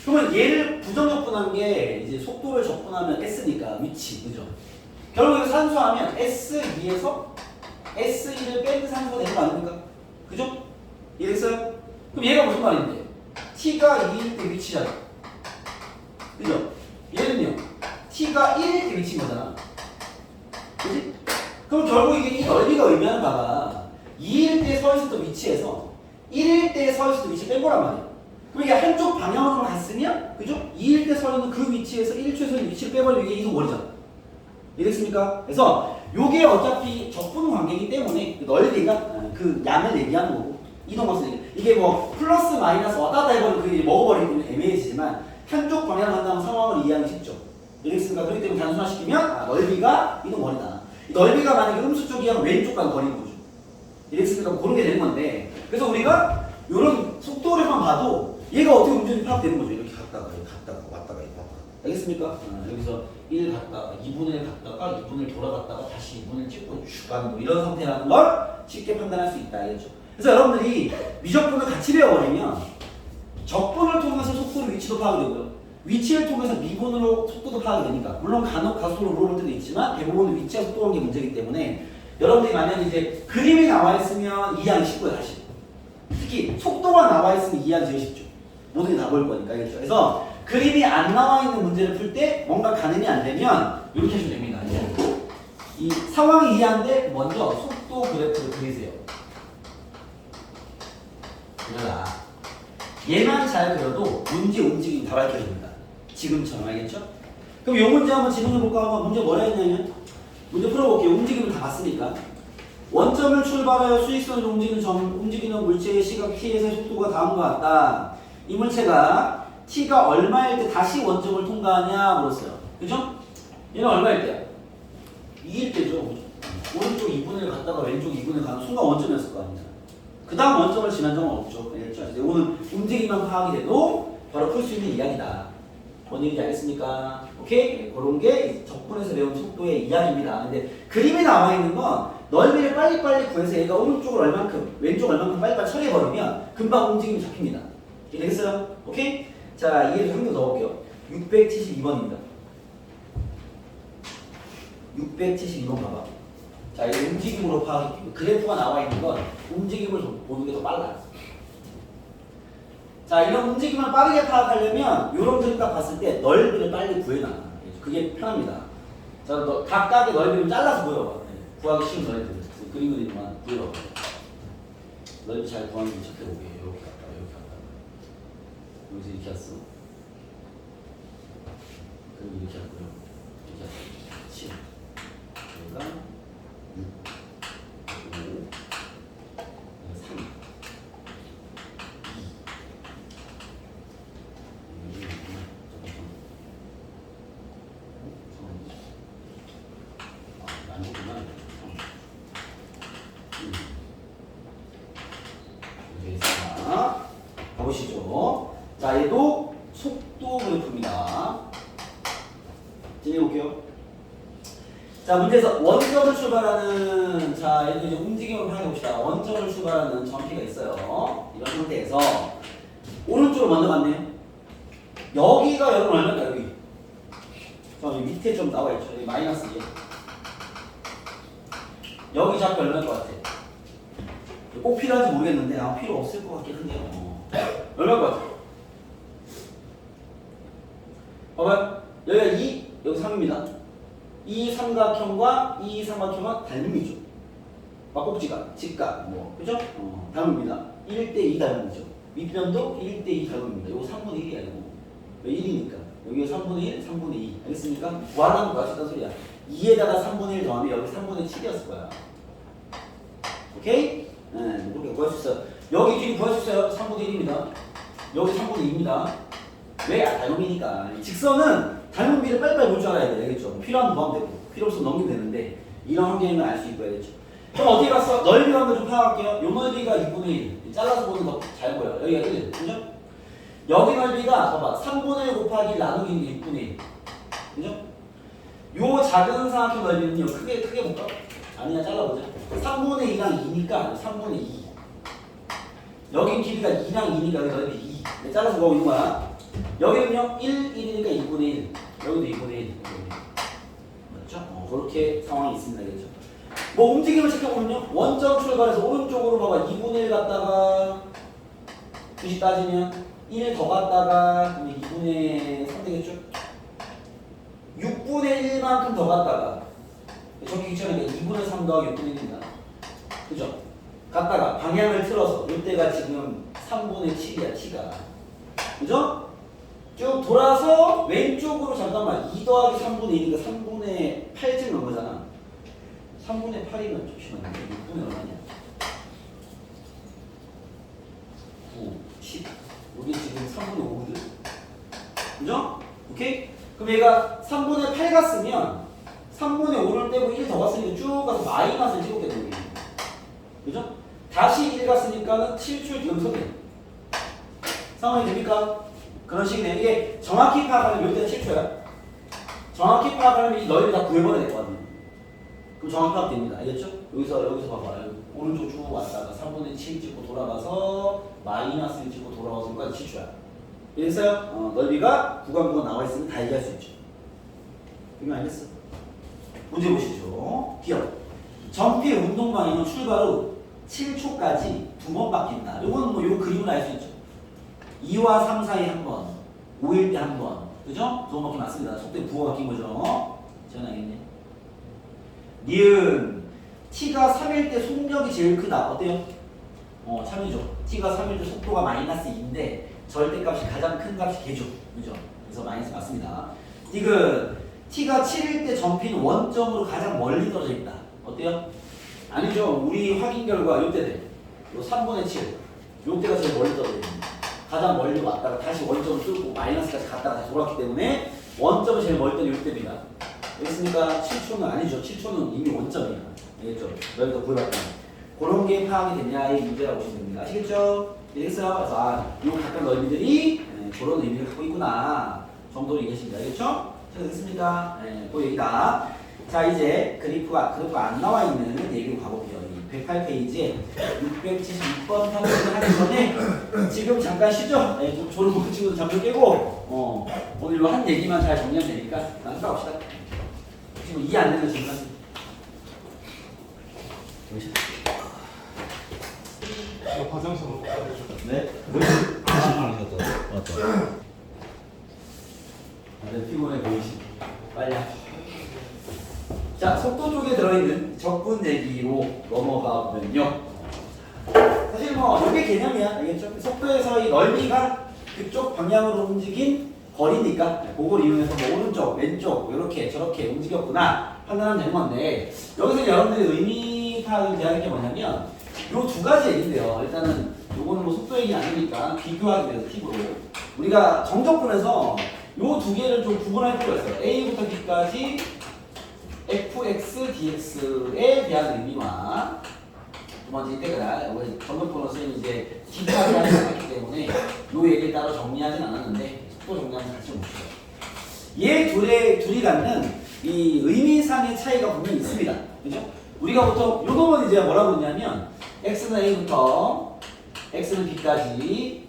그러면 얘를 부정적분한 게 이제 속도를 적분하면 S니까 위치, 그죠? 결국 이거 산수하면 S2에서 S1을 뺀 산수가 되는 거 아닙니까? 그죠? 이해됐어요? 그럼 얘가 무슨 말인데? T가 2일 때 위치잖아. 그죠? 얘는요? T가 1일 때 위치인 거잖아. 그지? 그럼 결국 이게 이 넓이가 의미하는 바가 2일 때 서 있었던 위치에서 1일 때 서 있었던 위치를 뺀 거란 말이야. 그럼 이게 한쪽 방향으로 갔으면, 그죠? 2일 때 서 있는 그 위치에서 1초에 서 있는 위치를 빼버리면 이게 이동 거리잖아. 이해됐습니까? 그래서 요게 어차피 적분 관계이기 때문에 그 넓이가 그 양을 얘기하는 거고 이동 거리는 이게 뭐 플러스 마이너스 왔다 갔다 해버리면 그게 먹어버리기 때문에 애매해지지만 한쪽 방향 간다는 상황을 이해하기 쉽죠. 이해됐습니까? 그렇기 때문에 단순화시키면 넓이가 이동 거리다. 넓이가 만약에 음수 쪽이면 왼쪽 간 거리인 거죠. 이해됐습니까? 그런 게 되는 건데 그래서 우리가 이런 속도를만 봐도 얘가 어떻게 움직이는지 파악되는 거죠. 이렇게 갔다가 이렇게 갔다가 왔다가 이렇게 왔다가. 알겠습니까? 여기서 1 갔다가 2분의 1 갔다가 2분의 1 돌아갔다가 다시 2분의 1 찍고 쭉 가는 거 이런 상태라는 걸 쉽게 판단할 수 있다. 알겠죠? 그래서 여러분들이 미적분을 같이 배워버리면 적분을 통해서 속도를 위치도 파악이 되고요. 위치를 통해서 미분으로 속도도 파악이 되니까 물론 간혹 가속도로 물어볼 때도 있지만 대부분 위치와 속도 관계 문제이기 때문에 여러분들이 만약에 이제 그림이 나와 있으면 이해하기 쉽고요. 사실 특히 속도가 나와 있으면 이해하기 제일 쉽죠. 모든 게 다 보일 거니까. 알겠죠? 그래서 그림이 안 나와 있는 문제를 풀 때 뭔가 가늠이 안 되면 이렇게 하시면 됩니다. 이 상황이 이해하는데 먼저 속도 그래프를 그리세요. 그러다 얘만 잘 그려도 문제 움직임이 다 밝혀집니다. 지금처럼. 알겠죠? 그럼 이 문제 한번 진행해볼까? 하면 문제 뭐라 했냐면 문제 풀어볼게요. 움직임을 다 봤으니까 원점을 출발하여 수직선으로 움직이는 물체의 시각 t에서의 속도가 다음과 같다. 이 물체가 t가 얼마일 때 다시 원점을 통과하냐 물었어요. 그죠? 얘는 얼마일 때야? 2일 때죠. 오른쪽 2분의 1 갔다가 왼쪽 2분의 1 가는 순간 원점이었을 거 아니야. 그 다음 원점을 지난 적은 없죠. 알겠죠? 오늘 움직임만 파악이 돼도 바로 풀 수 있는 이야기다. 뭔 얘기인지 알겠습니까? 오케이? 그런 게 적분에서 배운 속도의 이야기입니다. 근데 그림에 나와 있는 건 넓이를 빨리빨리 구해서 얘가 오른쪽을 얼만큼, 왼쪽 얼만큼 빨리빨리 처리해버리면 금방 움직임이 잡힙니다. 되겠어요? 오케이? 자, 이해를 한 개 더 넣을게요. 672번입니다. 672번 봐봐. 자, 이 움직임으로 파악이 그래프가 나와 있는 건 움직임을 보는 게 더 빨라요. 자, 이런 움직임을 빠르게 파악하려면 이런 그림 딱 봤을 때 넓이를 빨리 구해놔. 그게 편합니다. 자, 각각의 넓이를 잘라서 보여봐. 구하기 쉬운 넓이들. 그림 그리지만 보여봐. 넓이 잘 구하는지 체크해보게. 이렇게 갔다, 이렇게 갔다. 여기서 이렇게 왔어. 그리고 이렇게 왔고요. 이렇게 왔어. 7. 여기가 6. 5. 3. 가보시죠. 자, 얘도 속도 그래프입니다. 진행해볼게요. 자, 문제에서 원점을 출발하는, 자, 얘도 이제 움직임을 파악해봅시다. 원점을 출발하는 점피가 있어요. 이런 상태에서 오른쪽으로 먼저 갔네요. 여기가 여러분 얼마일까? 여기. 자, 여기 밑에 좀 나와있죠. 여기 마이너스 2. 여기 좌표 얼마일 것 같아? 꼭 필요한지 모르겠는데 아마 필요 없을 것 같긴 한데요. 얼마일 것 같아? 봐봐요. 여기가 2, 여기 3입니다. 이 삼각형과 이 삼각형은 닮음이죠. 막꼭지가, 직각, 뭐, 그죠? 닮음입니다. 1대2 닮음이죠. 윗변도 1대2 닮음입니다. 이거 3분의 1이 아니고 왜 1이니까 여기가 3분의 1, 3분의 2 알겠습니까? 구하라는 거 아시다는 소리야. 2에다가 3분의 1 더하면 여기 3분의 7이었을 거야. 오케이? 네, 그렇게 구할 수 있어요. 여기 길이 구할 수 있어요. 3분의 1입니다. 여기 3분의 2입니다. 왜? 닮음이니까. 직선은 닮음비를 빨리빨리 볼 줄 알아야 돼. 알겠죠? 필요하면 더하면 되고 필요 없으면 넘기면 되는데 이런 환경이면 알 수 있고 알겠죠? 그럼 어떻게 봤어? 넓이 한번 좀 파악할게요. 요 넓이가 2분의 1. 잘라서 보면 더 잘 보여요. 여기가 1. 그죠? 여기 넓이가 봐봐. 3분의 1 곱하기 1 나누기 1 6분의 1. 그죠? 요 작은 삼각형 넓이는요. 크게 볼까? 아니야, 잘라보자. 3분의 2랑 2니까 3분의 2. 여기 길이가 2랑 2니까 여기 넓이 2. 네, 잘라서 보고 있는 거야. 여기는요 1, 1이니까 2분의 1. 여기도 2분의 1. 맞죠? 그렇게 상황이 있습니다. 그렇죠? 뭐 움직임을 지켜보면요. 원점 출발해서 오른쪽으로 봐봐. 2분의 1 갔다가 굳이 따지면 1 더 갔다가 2분의 3 되겠죠? 6분의 1만큼 더 갔다가 적기 전에 2분의 3 더하기 6분의 1입니다. 그죠? 갔다가 방향을 틀어서 이때가 지금 3분의 7이야, t가. 그죠? 쭉 돌아서 왼쪽으로 잠깐만 2 더하기 3분의 1이니까 3분의 8쯤 넣은 거잖아. 3분의 8이면 잠시만요. 6분의 얼마냐? 9, 10. 여기 지금 3분의 5거든? 그죠? 오케이? 그럼 얘가 3분의 8 갔으면 3분의 5를 떼고 1 더 갔으니까 쭉 가서 마이너스를 찍었겠네. 그죠? 다시 1 갔으니까는 7초의 경선이 상황이 됩니까? 그런 식이네요. 이게 정확히 파악하면 몇 대가 7초야? 정확히 파악하면 이 너희를 다 구해버려야 될 거 아니에요. 그럼 정확히 파악됩니다. 알겠죠? 여기서 봐봐요. 오른쪽 쭉 왔다가 3분의 7 찍고 돌아가서 마이너스 1 찍고 돌아와서 여기까지 7초야. 이래서요, 넓이가 구간 나와 있으면 다 얘기할 수 있죠. 이거 알겠어? 문제 보시죠. 기억. 전피의 운동 방향은 출발 후 7초까지 2번 바뀐다. 요거는 뭐 요 그림을 알 수 있죠. 2와 3 사이에 한 번, 5일 때 한 번. 그죠? 2번 바뀌면 맞습니다. 속도에 부호가 바뀐 거죠. 전화겠네. 니은 t가 3일 때 속력이 제일 크다. 어때요? 참이죠. t가 3일 때 속도가 마이너스 2인데 절대값이 가장 큰 값이 개죠. 그죠? 그래서 마이너스 맞습니다. 디귿 t가 7일 때 전피는 원점으로 가장 멀리 떨어져 있다. 어때요? 아니죠. 우리 확인 결과 요때네. 요 3분의 7. 요때가 제일 멀리 떨어져 있는 가장 멀리 왔다가 다시 원점을 뚫고 마이너스까지 갔다가 다시 돌았기 때문에 원점이 제일 멀리 떨어져 요때입니다. 알겠습니까? 7초는 아니죠. 7초는 이미 원점이야. 알겠죠? 여기서 구해봤다. 그런 게 파악이 됐냐의 문제라고 보시면 됩니다. 아시겠죠? 그래서 요 각각 넓이들이 그런 의미를 갖고 있구나 정도로 얘기하십니다. 알겠죠? 잘 됐습니까? 그 얘기다. 자, 이제 그래프가 안 나와 있는 얘기로 가볼게요. 108페이지에 676번 탐구를 하기 전에 지금 잠깐 쉬죠? 좀 졸음 먹은 친구들 잠깐 깨고 오늘 한 얘기만 잘 정리하면 되니까 나중에 갑시다. 지금 이해 안 되는 질문 하세요. 화장실 네? 맞다. 다들 피곤해 보이시. 빨리 하시죠. 자, 속도 쪽에 들어있는 적분 얘기로 넘어가 보면요. 사실 뭐 이게 개념이야. 알겠죠? 속도에서 이 넓이가 그쪽 방향으로 움직인 거리니까 그걸 이용해서 뭐 오른쪽, 왼쪽 이렇게 저렇게 움직였구나 판단하면 되는 건데 여기서 여러분들이 의미 파악을 대하는 게 뭐냐면 요 두 가지 얘기인데요. 일단은 요거는 뭐 속도 얘기 아니니까 비교하기 위해서 팁으로 우리가 정적분에서 요 두 개를 좀 구분할 필요가 있어요. A부터 B까지 fx, dx에 대한 의미와 두 번째 이때가 우리 정적분으로 쓰인 이제 기타를 하기 때문에 요 얘기를 따로 정리하진 않았는데 속도 정리하면 같이 봅시다. 얘 둘이 갖는 이 의미상의 차이가 분명히 있습니다. 그죠? 우리가 보통 요 놈은 이제 뭐라고 그러냐면 x는 a부터 x는 b까지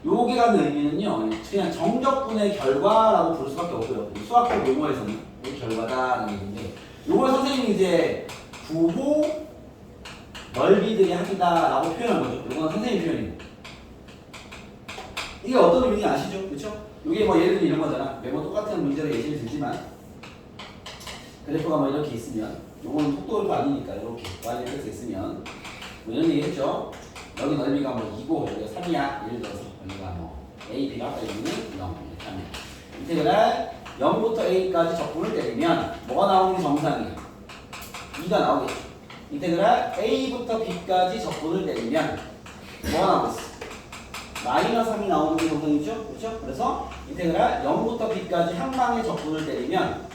요게 갖는 의미는요 그냥 정적분의 결과라고 부를 수밖에 없고요. 수학적 용어에서는 이 결과다라는 얘기인데 요걸 선생님이 이제 부호 넓이들의 합이다라고 표현한 거죠. 요거는 선생님 표현이고 이게 어떤 의미인지 아시죠? 그렇죠? 요게 뭐 예를 들면 이런 거잖아. 매번 똑같은 문제로 예시를 들지만 그래프가 뭐 이렇게 있으면 요거는 속도도 아니니까 이렇게 yx 있으면 뭐 이런 얘기 했죠. 여기 넓이가 뭐 2고 여기가 3이야. 예를 들어서 여기가 뭐 a, b가 아까 여기는 0 이렇게 하면 인테그랄 0부터 a까지 적분을 때리면 뭐가 나오는 게 정상이에요? 2가 나오겠죠. 인테그랄 a부터 b까지 적분을 때리면 뭐가 나오겠어? 마이너스 3이 나오는 게 정상이죠? 그렇죠? 그래서 인테그랄 0부터 b까지 한 방에 적분을 때리면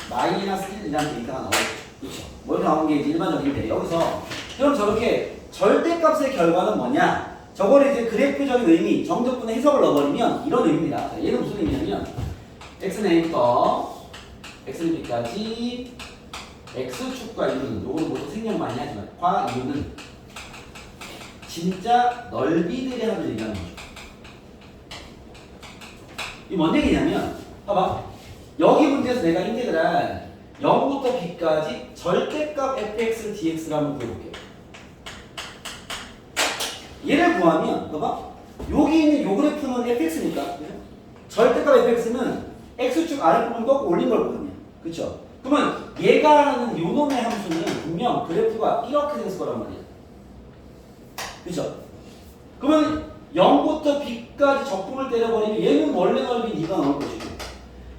마이너스 1이라는 데이터가 나오겠죠. 그렇죠? 뭐 이렇게 나오는 게 이제 일반적인데 여기서 그럼 저렇게 절대값의 결과는 뭐냐? 저걸 이제 그래프적인 의미, 정적분의 해석을 넣어버리면 이런 의미입니다. 자, 얘는 무슨 의미냐면 x는 a부터 x는 b까지 x축과 이유는 요거는 모두 생략 많이 하지만 과 이유는 진짜 넓이들의 합을 얘기하는 거죠. 이게 뭔 얘기냐면 봐봐. 여기 문제에서 내가 인테그랄 0부터 b까지 절대값 fx dx를 한번 구해볼게요. 얘를 구하면 봐봐. 여기 있는 요 그래프는 fx니까 절대값 fx는 x축 아랫부분 꺾고 올린 걸 보거든요. 그쵸? 그러면 얘가 하는 요 놈의 함수는 분명 그래프가 이렇게 됐을 거란 말이야. 그쵸? 그러면 0부터 b까지 적분을 때려버리면 얘는 원래 넓이 2가 나올 것이고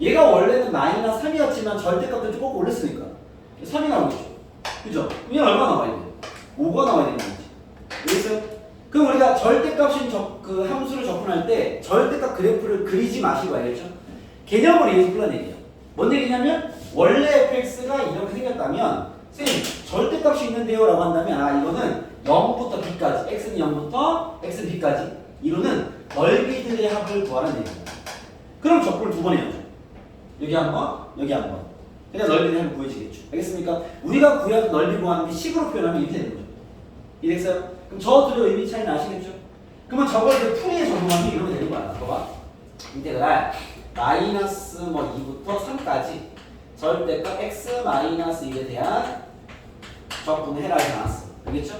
얘가 원래는 마이너스 3이었지만 절대값도 조금 올렸으니까 3이 나오겠죠. 그죠? 얘는 얼마 나와야 돼요? 5가 나와야 되는 거지. 알겠어요? 그럼 우리가 절대값인 그 함수를 접근할 때 절대값 그래프를 그리지 마시고 알겠죠? 개념을 이해해서 풀어내게요. 뭔 얘기냐면 원래 fx가 이렇게 생겼다면 선생님 절대값이 있는데요 라고 한다면 아 이거는 0부터 b까지 x는 0부터 x는 b까지 이루는 넓이들의 합을 구하는 얘기입니다. 그럼 적분을 두 번 해야죠. 여기 한 번, 여기 한 번. 그냥 넓이들의 합을 구해지겠죠. 알겠습니까? 우리가 구해서 넓이 구하는 게 식으로 표현하면 이렇게 되는 거죠. 이해됐어요? 그럼 저 둘의 의미 차이는 아시겠죠? 그러면 저걸 이제 풀이에 적용하면 이러면 되는 거야. 봐봐. 인테그랄 마이너스 뭐 2부터 3까지 절대값 x 마이너스 1에 대한 적분을 해라 이렇게 나왔어. 알겠죠?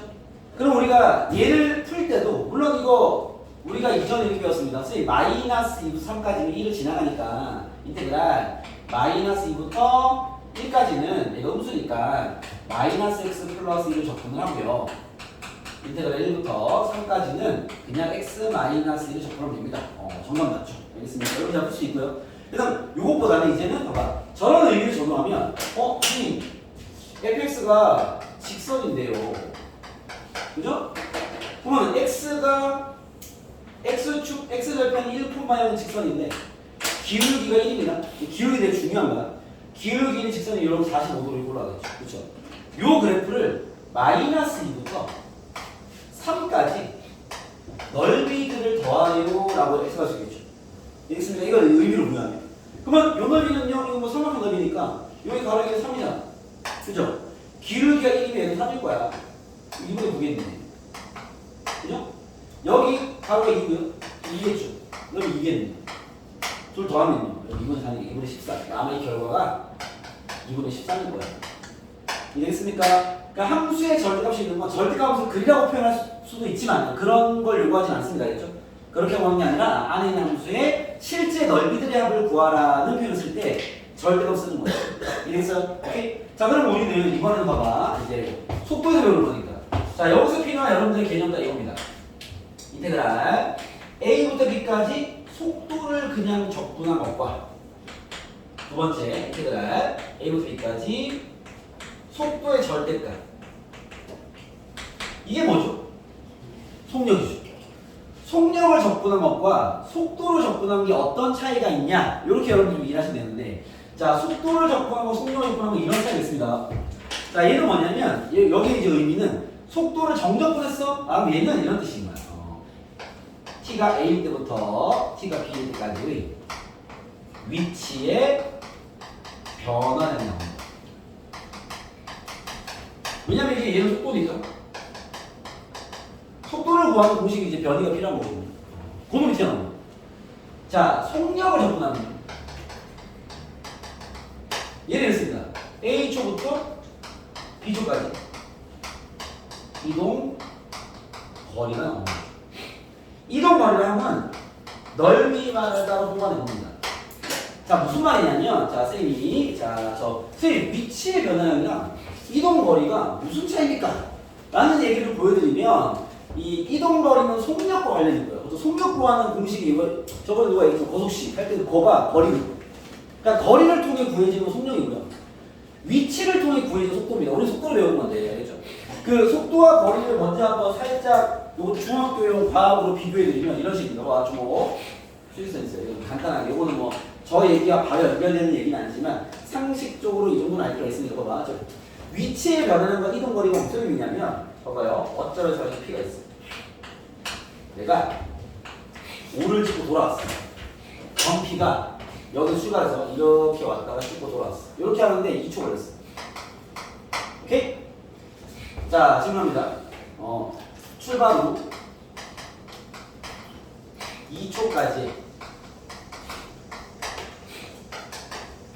그럼 우리가 얘를 풀 때도 물론 이거 우리가 이전에 이렇게 배웠습니다. 선생님 마이너스 2부터 3까지는 1을 지나가니까 인테그랄 마이너스 2부터 1까지는 얘가 음수니까 마이너스 x 플러스 1을 적분을 하고요. 인테그랄 1부터 3까지는 그냥 x 마이너스 1을 적분하면 됩니다. 정답 맞죠? 알겠습니다. 여러분 잡을 수 있고요. 그래서 요것보다는 이제는 봐봐. 저런 의미를 적용하면 선생님 fx가 직선인데요. 그죠? 그러면 x가 x축 x절편이 1,0는 직선인데 기울기가 1입니다. 기울기 되게 중요한 거야. 기울기는 직선이 여러분 45도로 올라가겠죠. 그렇죠? 요 그래프를 마이너스 2부터 3까지 넓이들을 더하래요 라고 x가 쓰겠죠. 알겠습니까? 이거 의미를 부여하면. 그러면 요 넓이는요, 이거 뭐 삼각형 넓이니까 여기 가로가 3이잖아. 그죠? 기울기가 1이면 얘는 3일 거야. 2분의 9겠네. 그죠? 여기 가로가 2고요. 2겠죠. 넓이 2겠네. 둘 더하면요. 여기 2분의 4니까 2분의 14. 아마 이 결과가 2분의 13일 거야. 이해됐습니까? 그러니까 함수의 절대값이 있는 건 절대값을 그리라고 표현할 수도 있지만 그런 걸 요구하진 않습니다. 알겠죠? 그렇게 하는 게 아니라 안에 있는 함수의 실제 넓이들의 합을 구하라는 표현을 쓸 때 절대값 쓰는 거예요. 이해됐어요? 오케이? 자, 그럼 우리는 이번에는 봐봐. 이제 속도에서 배우는 거니까. 자, 여기서 필요한 여러분들의 개념 다 이겁니다. 인테그랄 A부터 B까지 속도를 그냥 적분한 것과 두 번째 인테그랄 A부터 B까지 속도의 절대값. 이게 뭐죠? 속력이죠. 속력을 적분한 것과 속도를 적분한 게 어떤 차이가 있냐? 이렇게 여러분들이 이해하시면 되는데 자, 속도를 적분하고 속력을 적분하고 이런 차이가 있습니다. 자, 얘는 뭐냐면 여기 이제 의미는 속도를 정적분했어? 아, 그럼 얘는 이런 뜻인 거야. t가 a일 때부터 t가 b일 때까지의 위치의 변화량이 나옵니다. 왜냐면 이게 얘는 속도니까. 속도를 구하는 공식이 이제 변이가 필요한 거거든요. 그 놈이 튀어나온 거예요. 자, 속력을 접근하는 거예요. 예를 들습니다. A초부터 B초까지 이동 거리가 나옵니다. 이동 거리를 하면 넓이마다 동반해 봅니다. 자, 무슨 말이냐면, 자, 선생님이, 선생님, 위치의 변화량이랑 이동 거리가 무슨 차이입니까? 라는 얘기를 보여드리면, 이 이동 거리는 속력과 관련인 거예요. 속력 구하는 공식이 이거, 저번에 누가 얘기했죠? 거속식 할 때 거가 거리는 거예요. 그러니까 거리를 통해 구해지는 속력이고요. 위치를 통해 구해지는 속도입니다. 우리 속도를 배우는 건데, 알겠죠? 그 속도와 거리를 먼저 한번 살짝 요거 중학교용 과학으로 비교해드리면 이런 식입니다. 와, 주목. 수지선 있어요. 이거 간단하게. 요거는 뭐, 저 얘기와 바로 연결되는 얘기는 아니지만, 상식적으로 이 정도는 알 필요가 있으니까 봐봐. 위치의 변화량과 이동거리가 무슨 의미냐면, 봐봐요. 어쩌면서 P가 있어. 내가 오를 찍고 돌아왔어. P가 여기 출발해서 이렇게 왔다가 찍고 돌아왔어. 이렇게 하는데 2초 걸렸어. 오케이? 자, 질문합니다. 출발 후 2초까지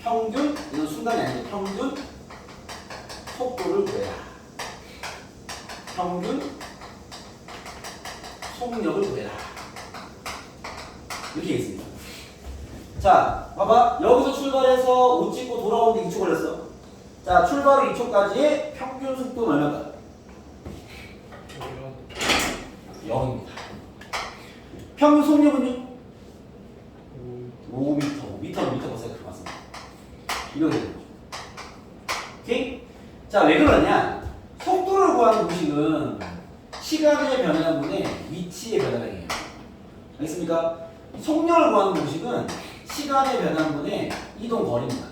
평균, 이건 순간이 아니고 평균 속도를 구해라. 평균 속력을 구해라. 이렇게 있습니다. 자, 봐봐. 여기서 출발해서 옷 찍고 돌아오는데 2초 걸렸어. 자, 출발 후 2초까지의 평균 속도는 얼마일까? 0입니다. 평균 속력은요? 5m. 미터 벌써 그렇게 맞습니다. 이렇게 되는 거죠. 오케이? 자, 왜 그러냐? 속도를 구하는 공식은 시간의 변화량분의 위치의 변화량이에요. 알겠습니까? 속력을 구하는 공식은 시간의 변화분의 이동 거리입니다.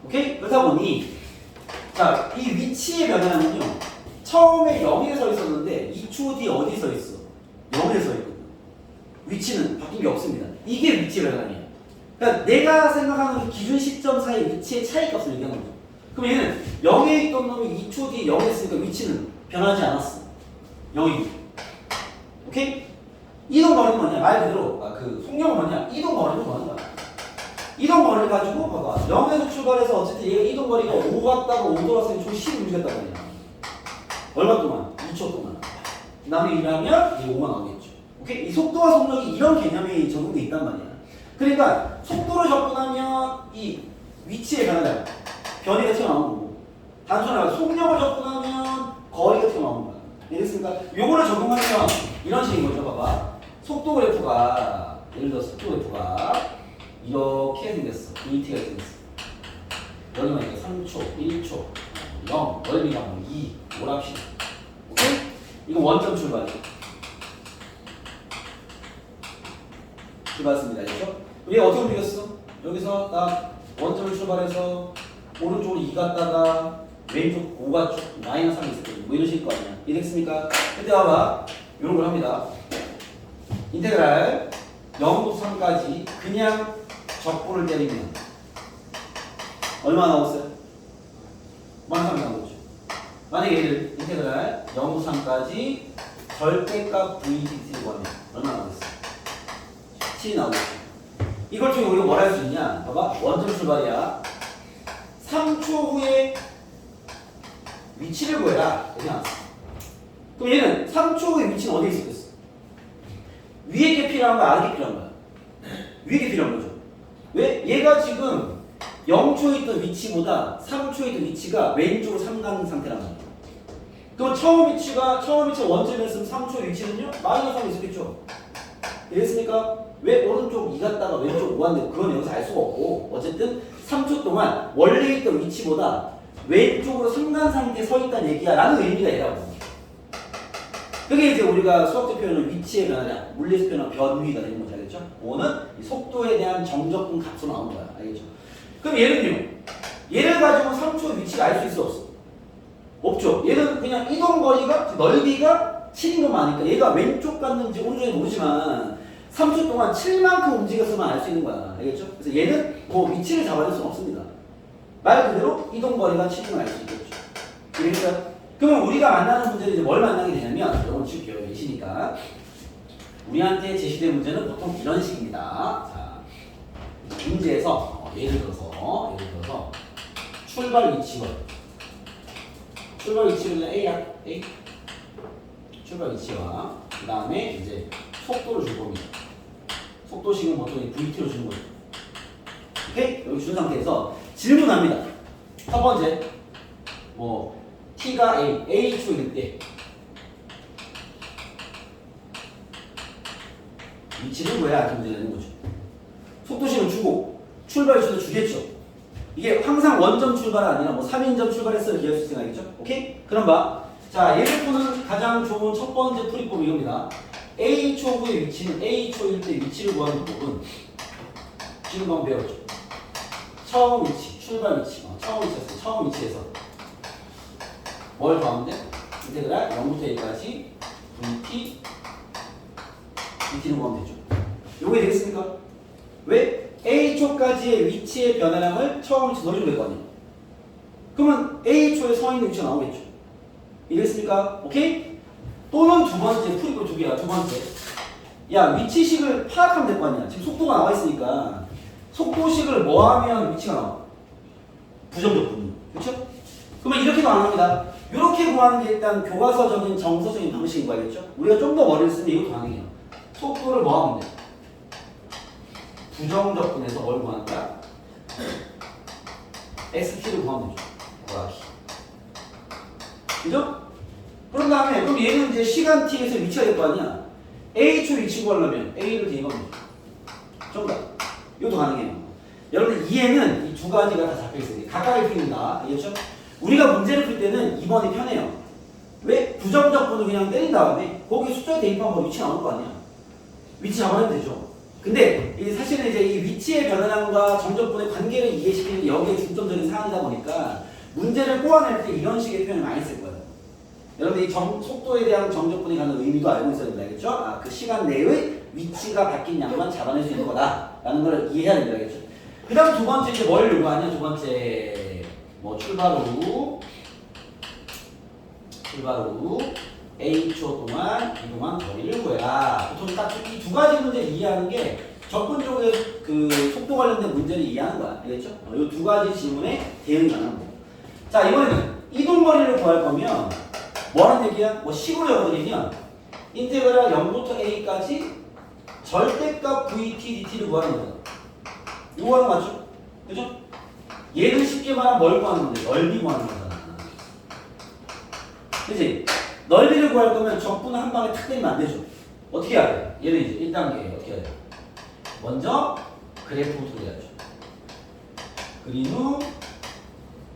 오케이? 그렇다 보니 자, 이 위치의 변화는요. 처음에 0에 서 있었는데 2초 뒤에 어디 서 있어? 0에 서 있거든. 위치는 바뀐 게 없습니다. 이게 위치의 변화이에요. 그러니까 내가 생각하는 그 기준 시점 사이 위치의 차이값을 얘기하는 거죠. 그럼 얘는 0에 있던 놈이 2초 뒤에 0에 있으니까 위치는 변하지 않았어. 0이. 오케이? 이동 거리는 뭐냐? 말 그대로 그 속력은 뭐냐? 이동 거리를 거는 거야. 이동 거리를 가지고 봐봐. 0에서 출발해서 어쨌든 얘가 이동 거리가 5 갔다가 5 돌았으니 총 10 움직였단 말이야. 얼마 동안? 2초 동안. 그 다음에 일하면 이게 5가 나오겠죠. 오케이? 이 속도와 속력이 이런 개념이 적용돼 있단 말이야. 그러니까 속도를 접근하면 이 위치의 변이가 튀어나오는 거고, 단순하게 속력을 접근하면 거리가 튀어나오는 거야. 알겠습니까? 요거를 적용하면 이런 식인 거죠. 봐봐. 속도 그래프가, 예를 들어 속도 그래프가 이렇게 생겼어. ET가 이렇게 생겼어. 여기만 이렇게 3초, 1초, 0, 넓이가 뭐 2, 오랍시다. 오케이? 이거 원점 출발이죠. 출발했습니다. 알겠죠? 우리가 어떻게 움직였어? 여기서 딱 원점을 출발해서 오른쪽으로 2 갔다가 왼쪽 5 갔죠? 마이너스 3이 있을 거예요. 뭐 이런 식일 거 아니야. 이해됐습니까? 그때 봐봐. 이런 걸 합니다. 인테그랄 0부터 3까지 그냥 적분을 때리면 얼마 나오겠어요? 마이너스 3이 나오겠죠. 만약에 얘를 인테그랄 0부터 3까지 절대값 VDT를 구하면 얼마 나오겠어요? 7이 나오겠죠. 이걸 통해 우리가 뭘 할 수 있냐? 봐봐. 원점 출발이야. 3초 후에 위치를 구해라. 이렇게 나왔어. 그럼 얘는 3초 후에 위치는 어디에 있었겠어? 위에 게 필요한 거야? 아래 게 필요한 거야? 위에 게 필요한 거죠. 왜? 얘가 지금 0초에 있던 위치보다 3초에 있던 위치가 왼쪽으로 3 가는 상태란 말이야. 그럼 처음 위치가 원점이었으면 3초의 위치는요? 마이너스 3이 있었겠죠? 이랬습니까? 왜 오른쪽 2 갔다가 왼쪽 5 갔는데 그건 여기서 알 수가 없고, 어쨌든 3초 동안 원래 있던 위치보다 왼쪽으로 3간 상태에 서 있다는 얘기야 라는 의미가 얘라고. 그게 이제 우리가 수학적 표현은 위치의 변화냐, 물리적 변화 변위가 되는 거지. 알겠죠? 5는 이 속도에 대한 정적분 값으로 나오는 거야. 알겠죠? 그럼 얘는요, 얘를 가지고 3초 위치를 알 수 있어 없어? 없죠. 얘는 그냥 이동 거리가, 넓이가 7인 것만 아니까 얘가 왼쪽 갔는지 오른쪽인지 모르지만 3초 동안 7만큼 움직였으면 알 수 있는 거야. 알겠죠? 그래서 얘는 뭐 위치를 잡아낼 수는 없습니다. 말 그대로 이동 거리가 7인 걸 알 수 있겠죠. 그러니까 그러면 우리가 만나는 문제는 이제 뭘 만나게 되냐면, 이건 지금 계시니까 우리한테 제시된 문제는 보통 이런 식입니다. 자, 문제에서 예를 들어서 출발 위치원, 출발 위치는 A야. A. 출발 위치와 그 다음에 이제 속도를 줄 겁니다. 속도식은 보통 VT로 주는 거죠. 오케이? 여기 준 상태에서 질문합니다. 첫 번째, 뭐 T가 A초일 때 위치는 뭐야? 이렇게 문제 내는 거죠. 속도식은 주고 출발 위치도 주겠죠. 이게 항상 원점 출발이 아니라 뭐 3인점 출발했어요. 기할 수 있겠죠? 오케이? 그럼 봐. 자, 얘를 푸는 가장 좋은 첫 번째 풀이법이 이겁니다. A초 후의 위치는 A초일 때 위치를 구하는 법은 지금 한번 배웠죠. 처음 위치, 출발 위치, 처음 위치에서 뭘 구하면 돼? 인테그랄 0부터 A까지 VT는 구하면 되죠. 요게 되겠습니까? 왜? A초까지의 위치의 변화량을 처음 위치 넣어주면 될 거 아니에요. 그러면 A초에 서 있는 위치가 나오겠죠. 이해됐습니까? 오케이? 또는 두 번째, 풀이법 두 개야. 두 번째, 야, 위치식을 파악하면 될 거 아니야. 지금 속도가 나와 있으니까 속도식을 뭐 하면 위치가 나와? 부정적 분위. 그렇죠? 그러면 이렇게도 안 합니다. 이렇게 구하는 게 일단 교과서적인 정서적인 방식인 거 알겠죠? 우리가 좀 더 머리를 쓰면 이것도 가능해요. 속도를 뭐 하면 돼? 부정적 분에서 뭘 구하는 거야? XT를 구하면 되죠. 구하기. 그죠? 그런 다음에 그럼 얘는 이제 시간 t에서 위치가 될 거 아니야. A초 위치 구하려면 A를 대입하면 되죠. 정답. 이것도 가능해요. 여러분 이해는 이 두 가지가 다 잡혀있어요. 가까이 풀린다. 알겠죠? 우리가 문제를 풀 때는 2번이 편해요. 왜? 부정적 분을 그냥 때린 다음에 거기 숫자에 대입하면 위치 나올 거 아니야. 위치 잡아내면 되죠. 근데 사실은 이제 이 위치의 변화량과 정적분의 관계를 이해시키는 여기에 중점적인 사안이다 보니까 문제를 꼬아낼 때 이런 식의 표현을 많이 쓸 거예요. 여러분들 이 속도에 대한 정적분이 갖는 의미도 알고 있어야 된다. 알겠죠? 아, 그 시간 내의 위치가 바뀐 양만 잡아낼 수 있는 거다라는 걸 이해해야 된다. 알겠죠? 그 다음 두 번째 이제 뭘 요구하냐? 두 번째 뭐 출발 후 A초 동안 이동한 거리를 구해라. 보통 딱 이 두 가지 문제 이해하는 게 접근적의 그 속도 관련된 문제를 이해하는 거야. 알겠죠? 이 두 가지 질문에 대응이 가능한 거. 자, 이번에는 이동 거리를 구할 거면 뭐 하는 얘기야? 뭐 식으로 적어드리면 인테그랄 0부터 A까지 절대값 VT DT를 구하는 거야. 이거 하는 거 맞죠? 그죠? 얘는 쉽게 말하면 뭘 구하는 건데? 넓이 구하는 거잖아. 그치? 넓이를 구할 거면 적분을 한 방에 탁 때리면 안 되죠. 어떻게 해야 돼? 얘는 이제 1단계 어떻게 해야 돼? 먼저 그래프부터 그려야죠. 그린 후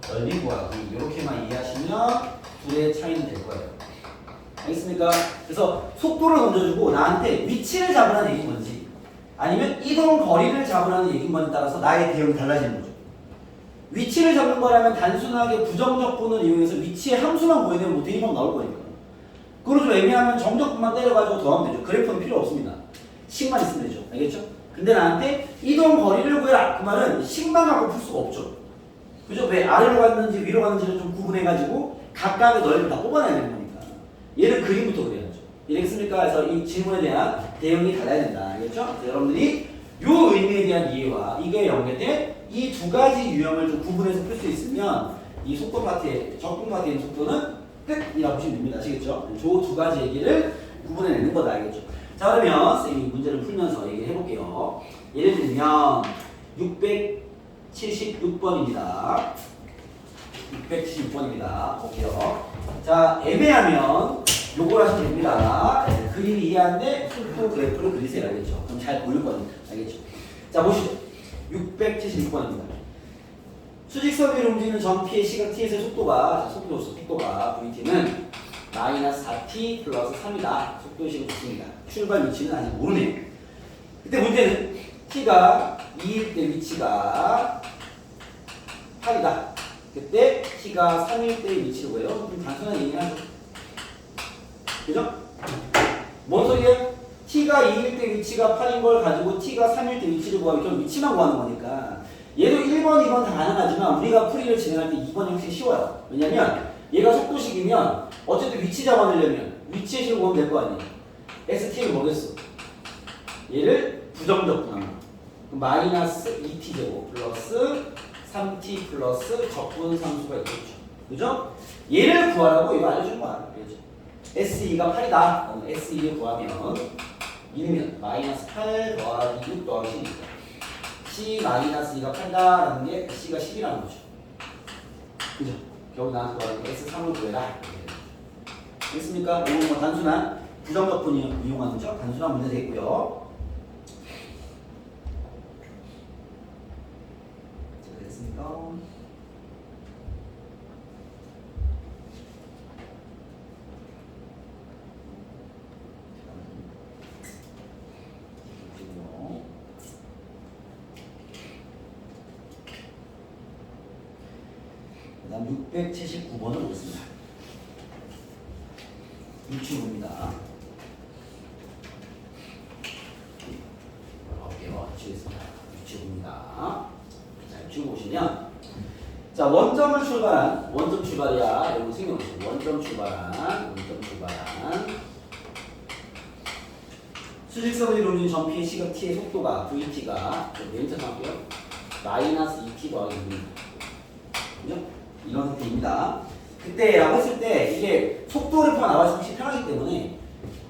넓이 구하기. 이렇게만 이해하시면 둘의 차이는 될 거예요. 알겠습니까? 그래서 속도를 던져주고 나한테 위치를 잡으라는 얘기인 건지 아니면 이동 거리를 잡으라는 얘기인 건지 따라서 나의 대응이 달라지는 거죠. 위치를 잡는 거라면 단순하게 부정적분을 이용해서 위치의 함수만 보여내면 뭐 대입하면 나올 거니까. 그걸 좀 애매하면 정적분만 때려가지고 더하면 되죠. 그래프는 필요 없습니다. 식만 있으면 되죠. 알겠죠? 근데 나한테 이동 거리를 구해라. 그 말은 식만 갖고 풀 수가 없죠. 그죠? 왜 아래로 갔는지 위로 갔는지를 좀 구분해가지고 각각의 넓이를 다 뽑아내야 되는 거니까. 얘는 그림부터 그려야죠. 이해했습니까? 그래서 이 질문에 대한 대응이 달라야 된다. 알겠죠? 그래서 여러분들이 이 의미에 대한 이해와 이게 연계된 이 두 가지 유형을 좀 구분해서 풀 수 있으면 이 속도 파트의 적분 파트의 속도는 끝이라고 보시면 됩니다. 아시겠죠? 저 두 가지 얘기를 구분해내는 거다. 알겠죠? 자, 그러면 쌤이 문제를 풀면서 얘기해 볼게요. 예를 들면 676번입니다. 676번입니다. 볼게요. 자, 애매하면 요걸 하시면 됩니다. 네, 그림이 이해하는데 속도 그래프를 그리세요. 알겠죠? 그럼 잘 보일 거니까. 알겠죠? 자, 보시죠. 676번입니다. 수직선 위로 움직이는 전피의 시각 t에서의 속도가 vt는 마이너스 4t 플러스 3이다. 속도의식을 줬습니다. 출발 위치는 아직 모르네요. 그때 문제는 t가 2일 때 위치가 8이다. 그때 t가 3일 때의 위치를 구해요. 좀 단순한 얘기를 하죠. 그죠? 뭔 소리야? t가 2일 때 위치가 8인 걸 가지고 t가 3일 때 위치를 구하면 결국 위치만 구하는 거니까 얘도 1번, 2번 다 가능하지만 우리가 풀이를 진행할 때 2번이 훨씬 쉬워요. 왜냐면 얘가 속도식이면 어쨌든 위치 잡아내려면 위치의 식을 구하면 될 거 아니에요. st를 뭐겠어? 얘를 부정적분하는 거. 마이너스 2t제곱 플러스 3t 플러스 적분 상수가 있겠죠. 그죠? 얘를 구하라고 이거 알려주는 거야. 그렇죠? SE가 8이다. 그럼 SE를 구하면 이르면 마이너스 8 더하기 6 더하기 10이니까 C 마이너스 2가 8다라는 게 C가 10이라는 거죠. 그죠? 결국 나한테 구하는 게 S3을 구해라. 알겠습니까? 이건 뭐 단순한 부정적분 이용하는 죠 단순한 문제 되겠고요. 자, 됐습니까? 그 다음 679번을 보겠습니다. 유치부입니다. 볼게요. 유치부입니다. 유치부입니다. 자, 유치부 보시면 자, 원점 출발이야. 여러분 생각해보세요. 원점 출발한 수직선 위로 움직이는 전피의 시각 t의 속도가 vt가 메인터 상황이요. 마이너스 2t 더하기 6입니다. 그죠? 이런 상태입니다. 그때라고 했을 때 이게 속도를 나와서 혹시 편하기 때문에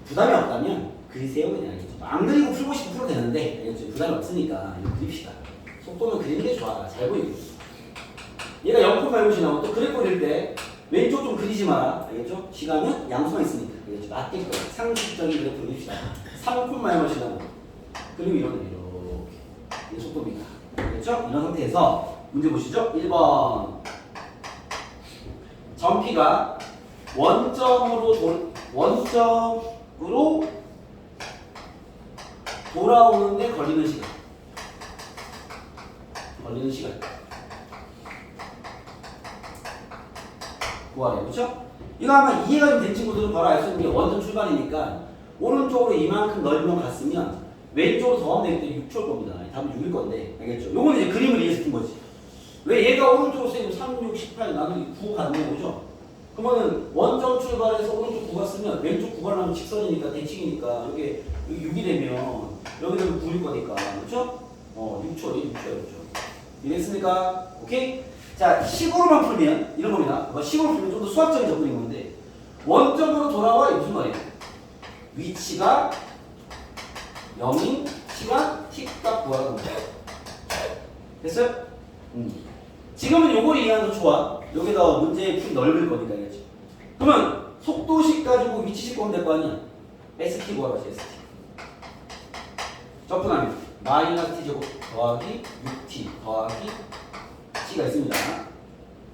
부담이 없다면 그리세요. 그냥 알겠죠? 안 그리고 풀고 싶으면 풀어도 되는데 알겠죠? 부담이 없으니까 이거 그립시다. 속도는 그리는 게 좋아. 잘 보이고. 얘가 0.8고 지나면 또 그래프 그릴 때 왼쪽 좀 그리지 마라. 알겠죠? 시간은 양수만 있으니까. 알겠죠? 맞게끔 상식적인 그래프 그립시다. 3,8을 지나면 그리고 이렇게 이게 속도입니다. 알겠죠? 이런 상태에서 문제 보시죠. 1번 전피가 원점으로 돌아오는데 걸리는 시간. 구하래요. 그렇죠? 이거 아마 이해가 좀 된 친구들은 바로 알 수 있는 게 원점 출발이니까 오른쪽으로 이만큼 넓이만 갔으면 왼쪽으로 더하면 되기 때문에 6초일 겁니다. 답은 6일 건데 알겠죠? 요거는 이제 그림을 이해해서 푼 거지. 왜 얘가 오른쪽으로 쓰이면 3, 6, 18 나누기 9 가는 거죠? 그러면은 원점 출발해서 오른쪽 9가 쓰면 왼쪽 9가 나면 직선이니까 대칭이니까 여기 6이 되면 여기 되면 9일 거니까 그렇죠? 6초. 이해했습니까? 오케이? 자, 식으로만 풀면 이런 겁니다. 식으로 풀면 좀 더 수학적인 접근인 건데 원점으로 돌아와 이게 무슨 말이에요? 위치가 0인 시간 t값 구하라는 거죠. 됐어요? 지금은 요걸 이해하는 거 좋아. 여기다 문제의 풀이 넓을 거니까 알겠죠? 그러면 속도식 가지고 위치식 구하면 될 거 아니야? ST 구하라지 ST. 접근하면 마이너스 t제곱 더하기 6t 더하기 t가 있습니다.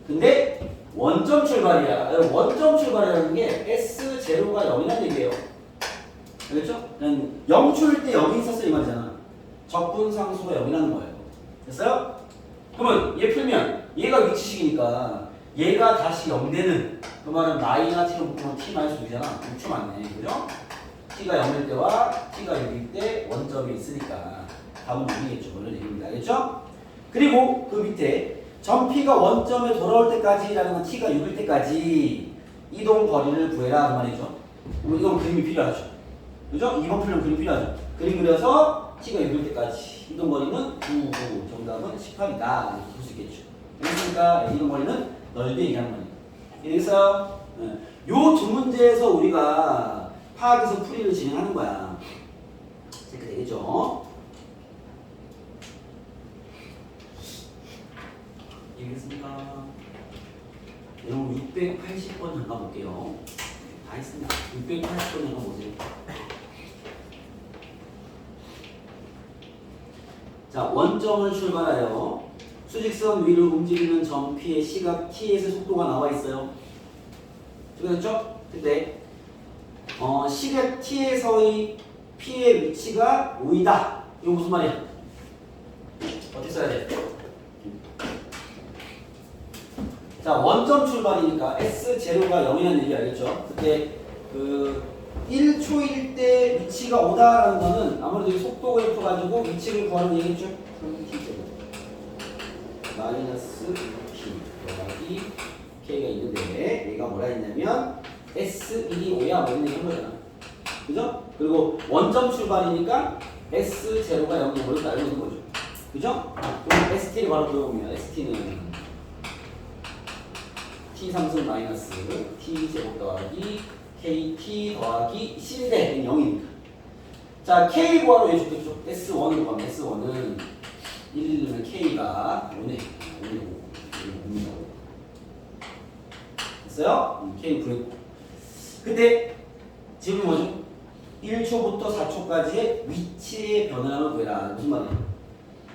근데 원점 출발이야. 원점 출발이라는 게 S0가 0이라는 얘기예요. 알겠죠? 0초일 때 0이 있었어 이 말이잖아. 적분상수가 0이라는 거예요. 됐어요? 그러면 얘 풀면 얘가 위치식이니까 얘가 다시 0 되는 그 말은 마이너스 t로 묶으면 t 마이너스 6이잖아. 6초 맞네. 그죠? t가 0일 때와 t가 6일 때 원점이 있으니까 답은 6이겠죠. 이런 얘기입니다. 알겠죠? 그리고 그 밑에 점 P가 원점에 돌아올 때까지라는 건 t가 6일 때까지 이동 거리를 구해라 그 말이죠. 이건 그림이 필요하죠. 그죠? 2번 풀면 그림 필요하죠. 그림 그려서 t가 6일 때까지 이동 거리는 9, 9 정답은 18이다. 이렇게 볼 수 있겠죠. 그러니까 이동 거리는 넓이 얘기하는 거니까. 그래서 요 두 문제에서 우리가 파악해서 풀이를 진행하는 거야. 체크 되겠죠? 이해했습니까? 여러분 680번 잠깐 볼게요. 다 했습니다. 680번 잠깐 보세요. 자, 원점을 출발하여 수직선 위를 움직이는 점 P의 시각 T에서 속도가 나와 있어요. 그렇죠? 근데 시각 T에서의 P의 위치가 5이다. 이거 무슨 말이야? 어떻게 써야 돼? 자, 원점 출발이니까 S0가 0이라는 얘기 알겠죠? 그때 그 1초일 때 위치가 5다라는 거는 아무래도 속도 그래프 가지고 위치를 구하는 얘기죠? 마이너스 P 더하기 K가 있는데 얘가 뭐라 했냐면 S1이 5야 뭐 이런 얘기 한 거잖아. 그죠? 그리고 원점 출발이니까 S0가 0이 뭐를 알고 있는 거죠. 그죠? 그럼 ST를 바로 보여보면 ST는 T3승 마이너스 T제곱 더하기 KT 더하기 C인데 0이니까. 자, K 구하러 해줄겠죠? S1으로 가면 S1은 1을 K가 5네. 5입니다. 됐어요? K 구했고. 근데 지금 뭐죠? 1초부터 4초까지의 위치의 변화를 구해라. 무슨 말이야?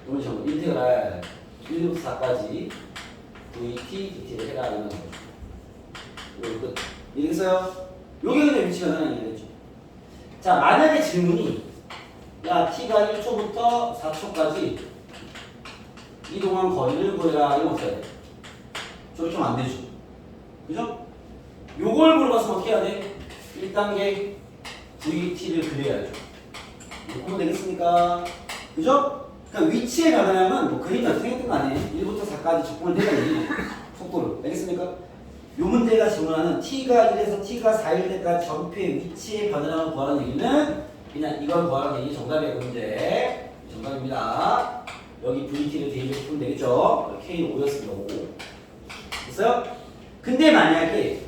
이런 식으로 인테그랄 1부터 4까지 VT, DT를 해라. 이런 거죠. 이거 끝. 이렇게 써요. 요게 그냥 위치 변화라는 얘기겠죠. 자, 만약에 질문이 야, T가 1초부터 4초까지 이동한 거리를 구해라. 이거 어떻게 해야 돼? 저기 좀 안 되죠. 그죠? 요걸 물어봤으면 어떻게 해야 돼? 1단계 VT를 그려야죠. 이거 보면 되겠습니까? 그죠? 그러니까 위치의 변화량은 뭐 그림이 어떻게 생겼든 간에 1부터 4까지 적분을 내려야지. 속도를. 알겠습니까? 요 문제가 질문하는 T가 1에서 T가 4일 때까지 점표의 위치의 변화량을 구하라는 얘기는 그냥 이걸 구하라는 얘기 정답이에요. 그 문제. 정답입니다. 여기 VT를 대입해서 풀면 되겠죠? K는 5였습니다. 5. 됐어요? 근데 만약에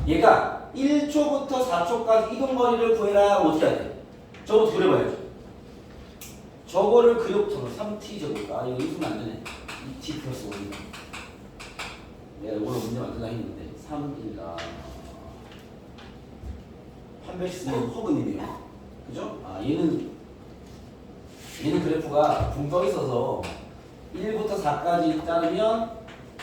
얘가 1초부터 4초까지 이동거리를 구해라 하면 어떻게 해야 돼? 저거 그려봐야죠. 저거를 그려부터 3t제곱. 아, 이거 읽으면 안 되네. 2t 플러스 5입니다. 내가 이걸로 문제 만들다 했는데 3이다. 판별식 쓰면 허근이네요. 그죠? 아, 얘는 그래프가 붕 떠 있어서 1부터 4까지 따르면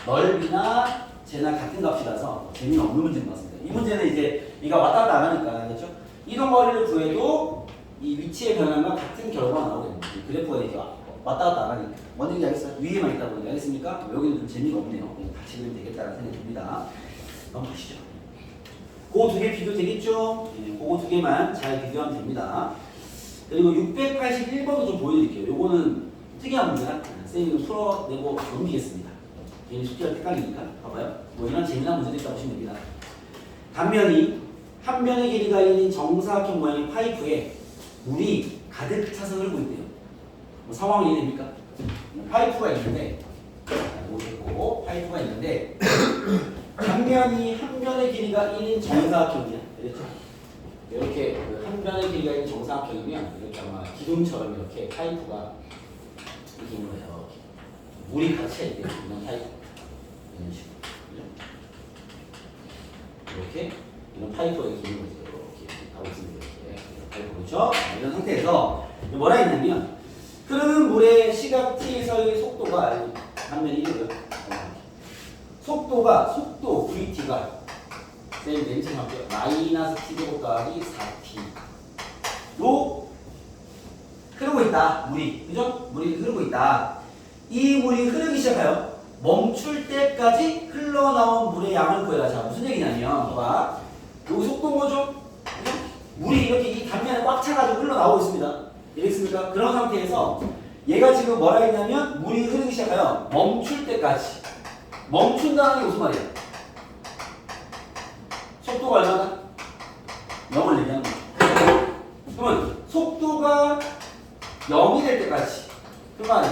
넓이나 쟤나 같은 값이라서 재미는 없는 문제인 것 같습니다. 이 문제는 이제 얘가 왔다 갔다 안 하니까, 그렇죠? 이동거리를 구해도 이 위치의 변화가 같은 결과가 나오겠네요. 그래프가 이렇게 왔다 갔다 안 하니까. 뭔지 알겠어요? 위에만 있다 보니 알겠습니까? 여기는 좀 재미가 없네요. 같이 그리면 되겠다는 생각이 듭니다. 넘기시죠. 그 두 개 비교 되겠죠? 예, 그거 두 개만 잘 비교하면 됩니다. 그리고 681번도 좀 보여드릴게요. 요거는 특이한 문제야. 선생님이 풀어내고 넘기겠습니다. 괜히 숙제가 헷갈리니까. 봐봐요. 뭐 이런 재미난 문제도 있다고 보시면 됩니다. 단면이 한 면의 길이가 1인 정사각형 모양의 파이프에 물이 가득 차서 흐르고 있대요. 뭐 상황이 이해됩니까? 파이프가 있는데, 오셨고 파이프가 있는데 단면이 한 면의 길이가 1인 정사각형이야. 그랬죠? 이렇게 한 면의 길이가 1인 정사각형이면 이렇게 아마 기둥처럼 이렇게 파이프가 이렇게 있는 거예요. 물이 같이 차 있대요. 이런 파이프. 이런 식으로. 이렇게 이런 파이프가 이렇게 있는 거죠. 이렇게 하고 있습니다. 이렇게 파이프 그렇죠? 이런 상태에서 뭐라 했냐면 흐르는 물의 시각 t에서의 속도가 단면이 1이고요. 속도 vt가 쌤 멘트 할게요. 마이너스 t제곱 더하기 4t로 흐르고 있다. 물이 그죠? 물이 흐르고 있다. 이 물이 흐르기 시작해요. 멈출 때까지 흘러나온 물의 양을 구해라. 자, 무슨 얘기냐면 봐봐. 여기 속도 뭐죠? 물이 이렇게 이 단면에 꽉 차가지고 흘러나오고 있습니다. 이랬습니까? 그런 상태에서 얘가 지금 뭐라 했냐면 물이 흐르기 시작해요. 멈출 때까지. 멈춘다는 게 무슨 말이야? 속도가 얼마나? 0을 얘기하는 거죠. 그러면 속도가 0이 될 때까지. 그 말은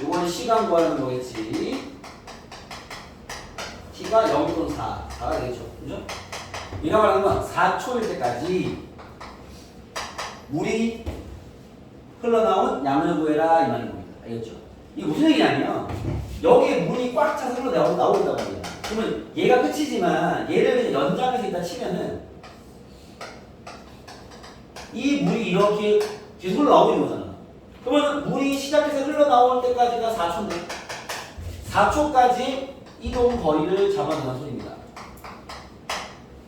이거는 시간 구하는 거겠지. t가 0 또는 4가 되겠죠. 그죠? 얘가 말하는 건 4초일 때까지 물이 흘러나온 양을 구해라 이 말인 겁니다. 알겠죠? 이게 무슨 얘기냐면 여기에 물이 꽉 차서 흘러나오고 있단 말이야. 그러면 얘가 끝이지만 얘를 연장해서 일단 치면은 이 물이 이렇게 계속 흘러나오고 있는 거잖아. 그러면 물이 시작해서 흘러나올 때까지가 4초인데 4초까지 이동 거리를 잡아내는 소리입니다.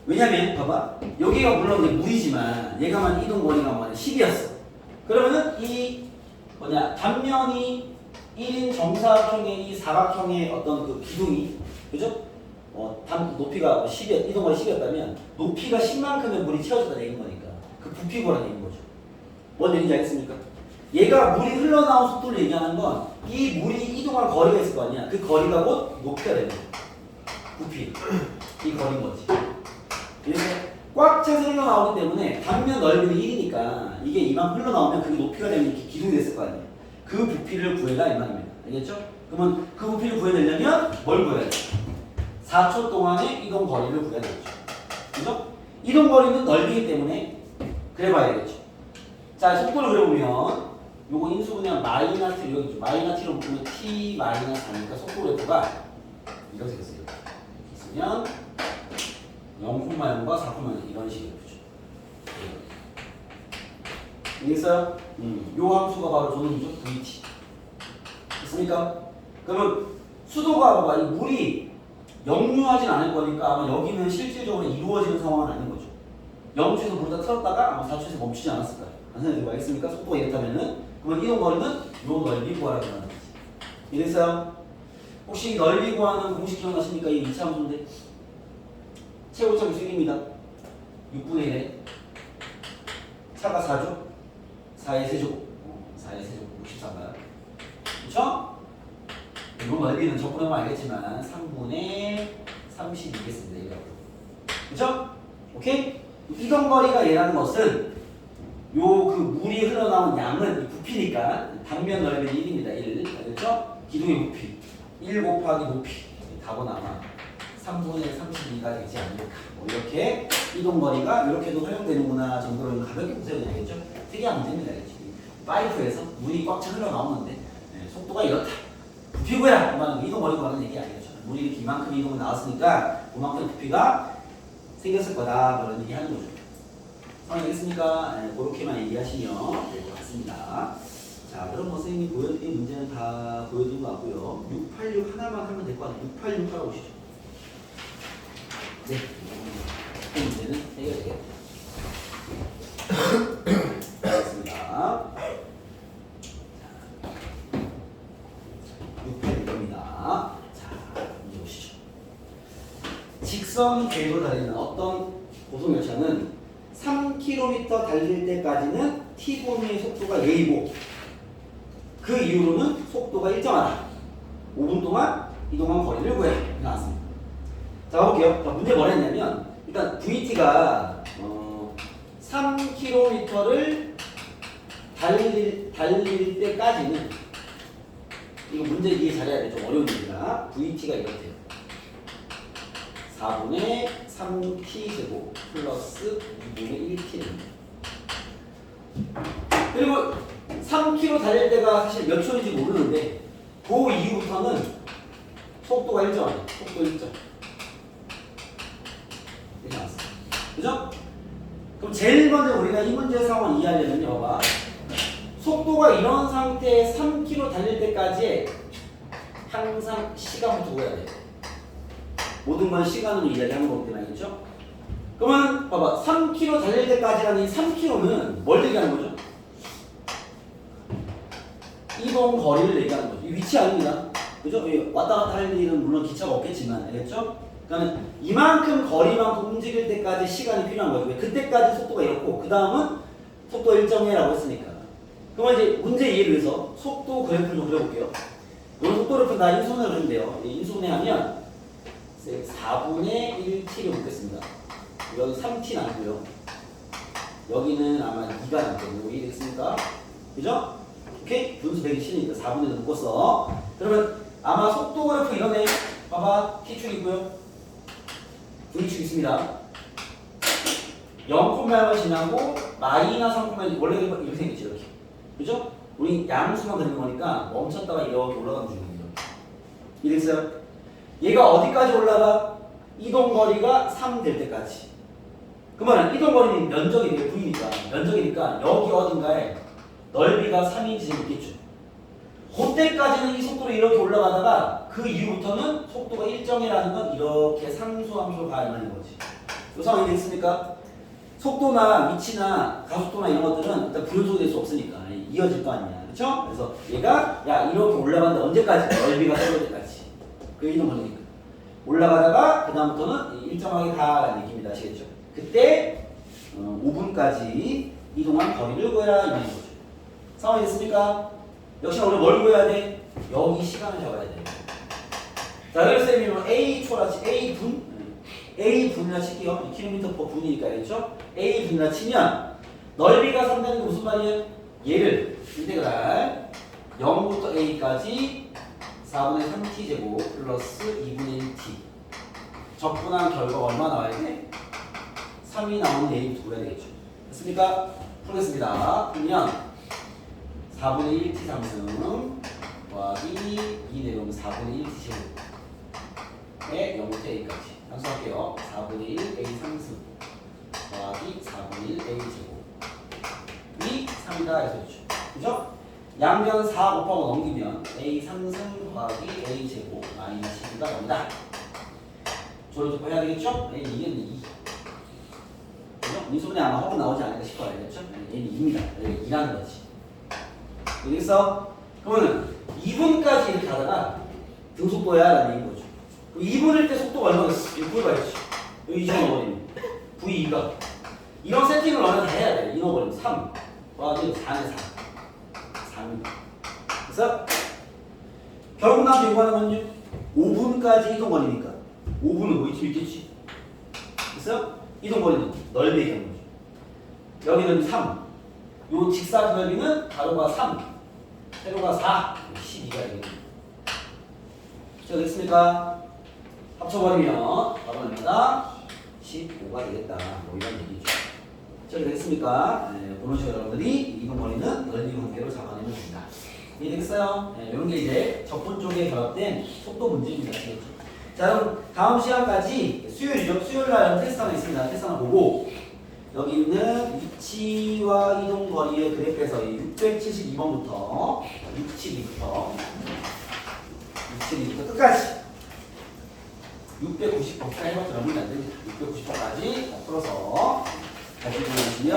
왜냐면 봐봐 여기가 물론 이제 물이지만 얘가만 이동 거리가 뭐냐 10이었어. 그러면은 이 단면이 1인 정사각형의 이 사각형의 어떤 그 기둥이 그죠? 높이가 10이었 이동 거리 10이었다면 높이가 10만큼의 물이 채워졌다 얘기인 거니까 그 부피고라는 얘기인 거죠. 뭔 얘기인지 알겠습니까? 얘가 물이 흘러나온 속도를 얘기하는 건 이 물이 이동할 거리가 있을 거 아니야. 그 거리가 곧 높이가 되는 거야. 부피. 이 거리인 거지. 그래서 꽉 차서 흘러나오기 때문에 단면 넓이는 1이니까 이게 이만큼 흘러나오면 그게 높이가 되면 이렇게 기둥이 됐을 거 아니야. 그 부피를 구해라 이 말입니다. 알겠죠? 그러면 그 부피를 구해내려면 뭘 구해야 돼? 4초 동안의 이동 거리를 구해야 되겠죠. 그죠? 이동 거리는 넓이기 때문에 그래봐야 되겠죠. 자, 속도를 그려보면 요거 인수분해한 마이너스 여기 있죠. 마이너스 1로 묶으면 t 마이너스 4니까 속도 그래프가 이렇게 되겠어요. 있으면 0,0과 4,0 이런 식으로 그죠. 알겠어요? 요 함수가 바로 조는이죠. vt. 있습니까? 그러면 수도가 봐봐. 이 물이 역류하진 않을 거니까 아마 여기는 실질적으로 이루어지는 상황은 아닌 거죠. 0초에서 물을 다 틀었다가 아마 4초에서 멈추지 않았을 거야. 안 생각해도 알겠습니까? 속도가 이렇다면은 그러면 이동 거리는 요 넓이 구하라고 하는 거지. 이랬어요? 혹시 넓이 구하는 공식 기억나십니까? 이 2차 함수인데 최고차 기술입니다. 6분의 1에 차가 4죠? 4의 세제곱 4의 세제곱 64인가요? 그쵸? 이거 넓이는 적분하면 알겠지만 3분의 32겠습니다. 이거. 그쵸? 오케이? 이동 거리가 얘라는 것은 요 그 물이 흘러나온 양은 부피니까 단면 넓이는 1입니다. 1. 그렇죠? 기둥의 부피 1 곱하기 높이 답은 아마 3분의 32가 되지 않을까. 뭐 이렇게 이동 거리가 이렇게도 활용되는구나 정도로 가볍게 보셔도 되겠죠? 특이한 문제입니다. 파이프에서 물이 꽉 차 흘러나오는데 속도가 이렇다. 부피고야 그만 이동 거리 구하는 얘기 아니겠죠? 물이 이렇게 이만큼 이동이 나왔으니까 그만큼 부피가 생겼을 거다 그런 얘기 하는 거죠. 알겠습니까? 그렇게만 얘기하시면 될 것 같습니다. 자, 그럼 뭐 선생님이 보여드린 문제는 다 보여드린 것 같고요. 686 하나만 하면 될 것 같아요. 686 하러 오시죠. 네, 이 문제는 해결되겠다. 알겠습니다. 686입니다. 자, 문제 보시죠. 직선 궤도로 달리는 어떤 고속열차는 3km 달릴 때까지는 t 범위의 속도가 A이고 그 이후로는 속도가 일정하다. 5분 동안 이동한 거리를 구해. 이렇게 나왔습니다. 자, 가볼게요. 자, 문제 뭐라 했냐면 일단 VT가 3km를 달릴 때까지는 이거 문제 이해 잘해야 돼. 좀 어려운 얘기라. VT가 이렇대요. 4분의 3t제곱 플러스 2분의 1t입니다. 그리고 3km 달릴 때가 사실 몇 초인지 모르는데 그 이후부터는 속도가 일정하네. 속도 일정. 이렇게 나왔어. 그죠? 그럼 제일 먼저 우리가 이 문제 상황을 이해하려면요. 봐봐. 속도가 이런 상태에 3km 달릴 때까지 항상 시간부터 구해야 돼. 모든 건 시간으로 이야기하는 거기 때문에 알겠죠? 그러면 봐봐. 3km 달릴 때까지라는 이 3km는 뭘 얘기하는 거죠? 이동 거리를 얘기하는 거죠. 이 위치 아닙니다. 그죠? 왔다 갔다 할 일은 물론 기차가 없겠지만 알겠죠? 그러니까 이만큼 거리만큼 움직일 때까지 시간이 필요한 거죠. 왜? 그때까지 속도가 이렇고 그 다음은 속도 일정해라고 했으니까. 그러면 이제 문제 이해를 위해서 속도 그래프를 좀 그려볼게요. 이런 속도 그래프는 다 인수분해를 그리면 돼요. 인수분해 하면 4분의 1t를 묻겠습니다. 여기 3t 남고요. 여기는 아마 2가 남거든요. 왜 이랬습니까? 그죠? 오케이? 분수 되기 싫으니까 4분의 1을 묶었어. 그러면 아마 속도 그래프 이러네. 봐봐. t축 있고요. v축 있습니다. 0,1을 지나고 마이너스 3,1 원래 이렇게 생겼지 이렇게. 그죠? 우리 양수만 그리는 거니까 멈췄다가 이렇게 올라가는 중입니다. 이랬어요? 얘가 어디까지 올라가? 이동거리가 3 될 때까지. 그 말은 이동거리는 면적이 되게 V니까 면적이니까 여기 어딘가에 넓이가 3인지 있겠죠. 그때까지는 이 속도로 이렇게 올라가다가 그 이후부터는 속도가 일정이라는 건 이렇게 상수함수로 가야하는 거지. 이 상황이 됐습니까? 속도나 위치나 가속도나 이런 것들은 일단 불연속될 수 없으니까 이어질 거 아니야. 그렇죠? 그래서 얘가 야 이렇게 올라간다. 언제까지? 넓이가 새로울 때까지. 그 이동거리니까. 올라가다가 그 다음부터는 일정하게 가라는 얘기입니다. 아시겠죠? 그때 5분까지 이동한 거리를 구해라 이런 거죠. 상황이 됐습니까? 역시나 우리 뭘 구해야 돼? 여기 시간을 잡아야 돼. 자, 그래서 쌤이 A초라 A분이라 칠게요. 킬로미터 퍼 분이니까 알겠죠? A분이라 치면 넓이가 3다는 게 무슨 말이에요? 얘를 인테그랄 0부터 A까지 4분의 3t제곱 플러스 2분의 1t 적분한 결과가 얼마 나와야 돼? 3이 나오는 A부터 구해야 되겠죠. 됐습니까? 풀겠습니다. 그러면 4분의 1t 상승 더하기 2 내려오면 4분의 1t 제곱에 0부터 A까지 양수할게요. 4분의 1 A 상승 더하기 4분의 1 A 제곱이 3이다 해서 그렇죠. 그죠? 양변 4 곱하고 넘기면 A 상승 더하기 A 제곱 마이너스 10가 나옵니다. 조리조건 해야 되겠죠? A는 2는 2. 그죠? 민수분에 아마 허브 나오지 않을까 싶어요. 알겠죠? A는 2입니다. 여기 2라는 거지. 여기서 그러면 2분까지 이렇게 가다가 등속도야 라는 얘기인 거죠. 2분일 때 속도가 얼마나 됐어? 이거 구해봐야지. 여기 이정어버리면 V2가 이런 세팅을 원래 다 해야 돼. 인어버리면 3 더하기 4는 4 4입니다. 그래서 결국 나한테 요구하는 건요 5분까지 이동거리니까 5분은 뭐 이쯤 있겠지. 그래서 이동거리는 넓이 얘기하는 거죠. 여기는 3 요 직사각 넓이는 가로가 3 세로가 4 12가 되겠습니다. 자, 됐습니까? 합쳐버리면 얼마입니다? 15가 되겠다. 뭐 이런 얘기죠. 자, 됐습니까? 네, 그런 식으로 여러분들이 이동거리는 넓이 관계로 잡아내면 됩니다. 이해되겠어요? 네, 이런 게 이제 적분 쪽에 결합된 속도 문제입니다. 자, 그럼 다음 시간까지 수요일이죠. 수요일날 테스트 하나 있습니다. 테스트 하나 보고 여기 있는 위치와 이동거리의 그래프에서 672번부터 672부터 끝까지 690번까지 해봤자 얼마나 안 됩니다. 690번까지 풀어서 가지고 오시면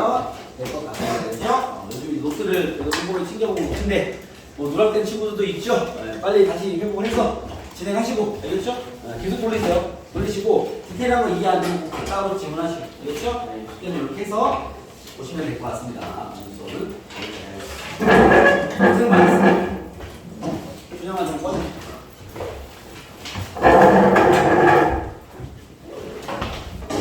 될 것 같아요. 요즘 이 노트를 제가 공부를 챙겨보고 있는데 뭐 누락된 친구들도 있죠. 빨리 다시 회복을 해서 진행하시고 알겠죠? 계속 돌리세요. 돌리시고 디테일한 거 이해 안 되고 따로 질문하시고 알겠죠? 네, 그때는 이렇게 해서 보시면 될 것 같습니다. 수업은 고생 많이 했습니다. 준영아 좀 꺼내.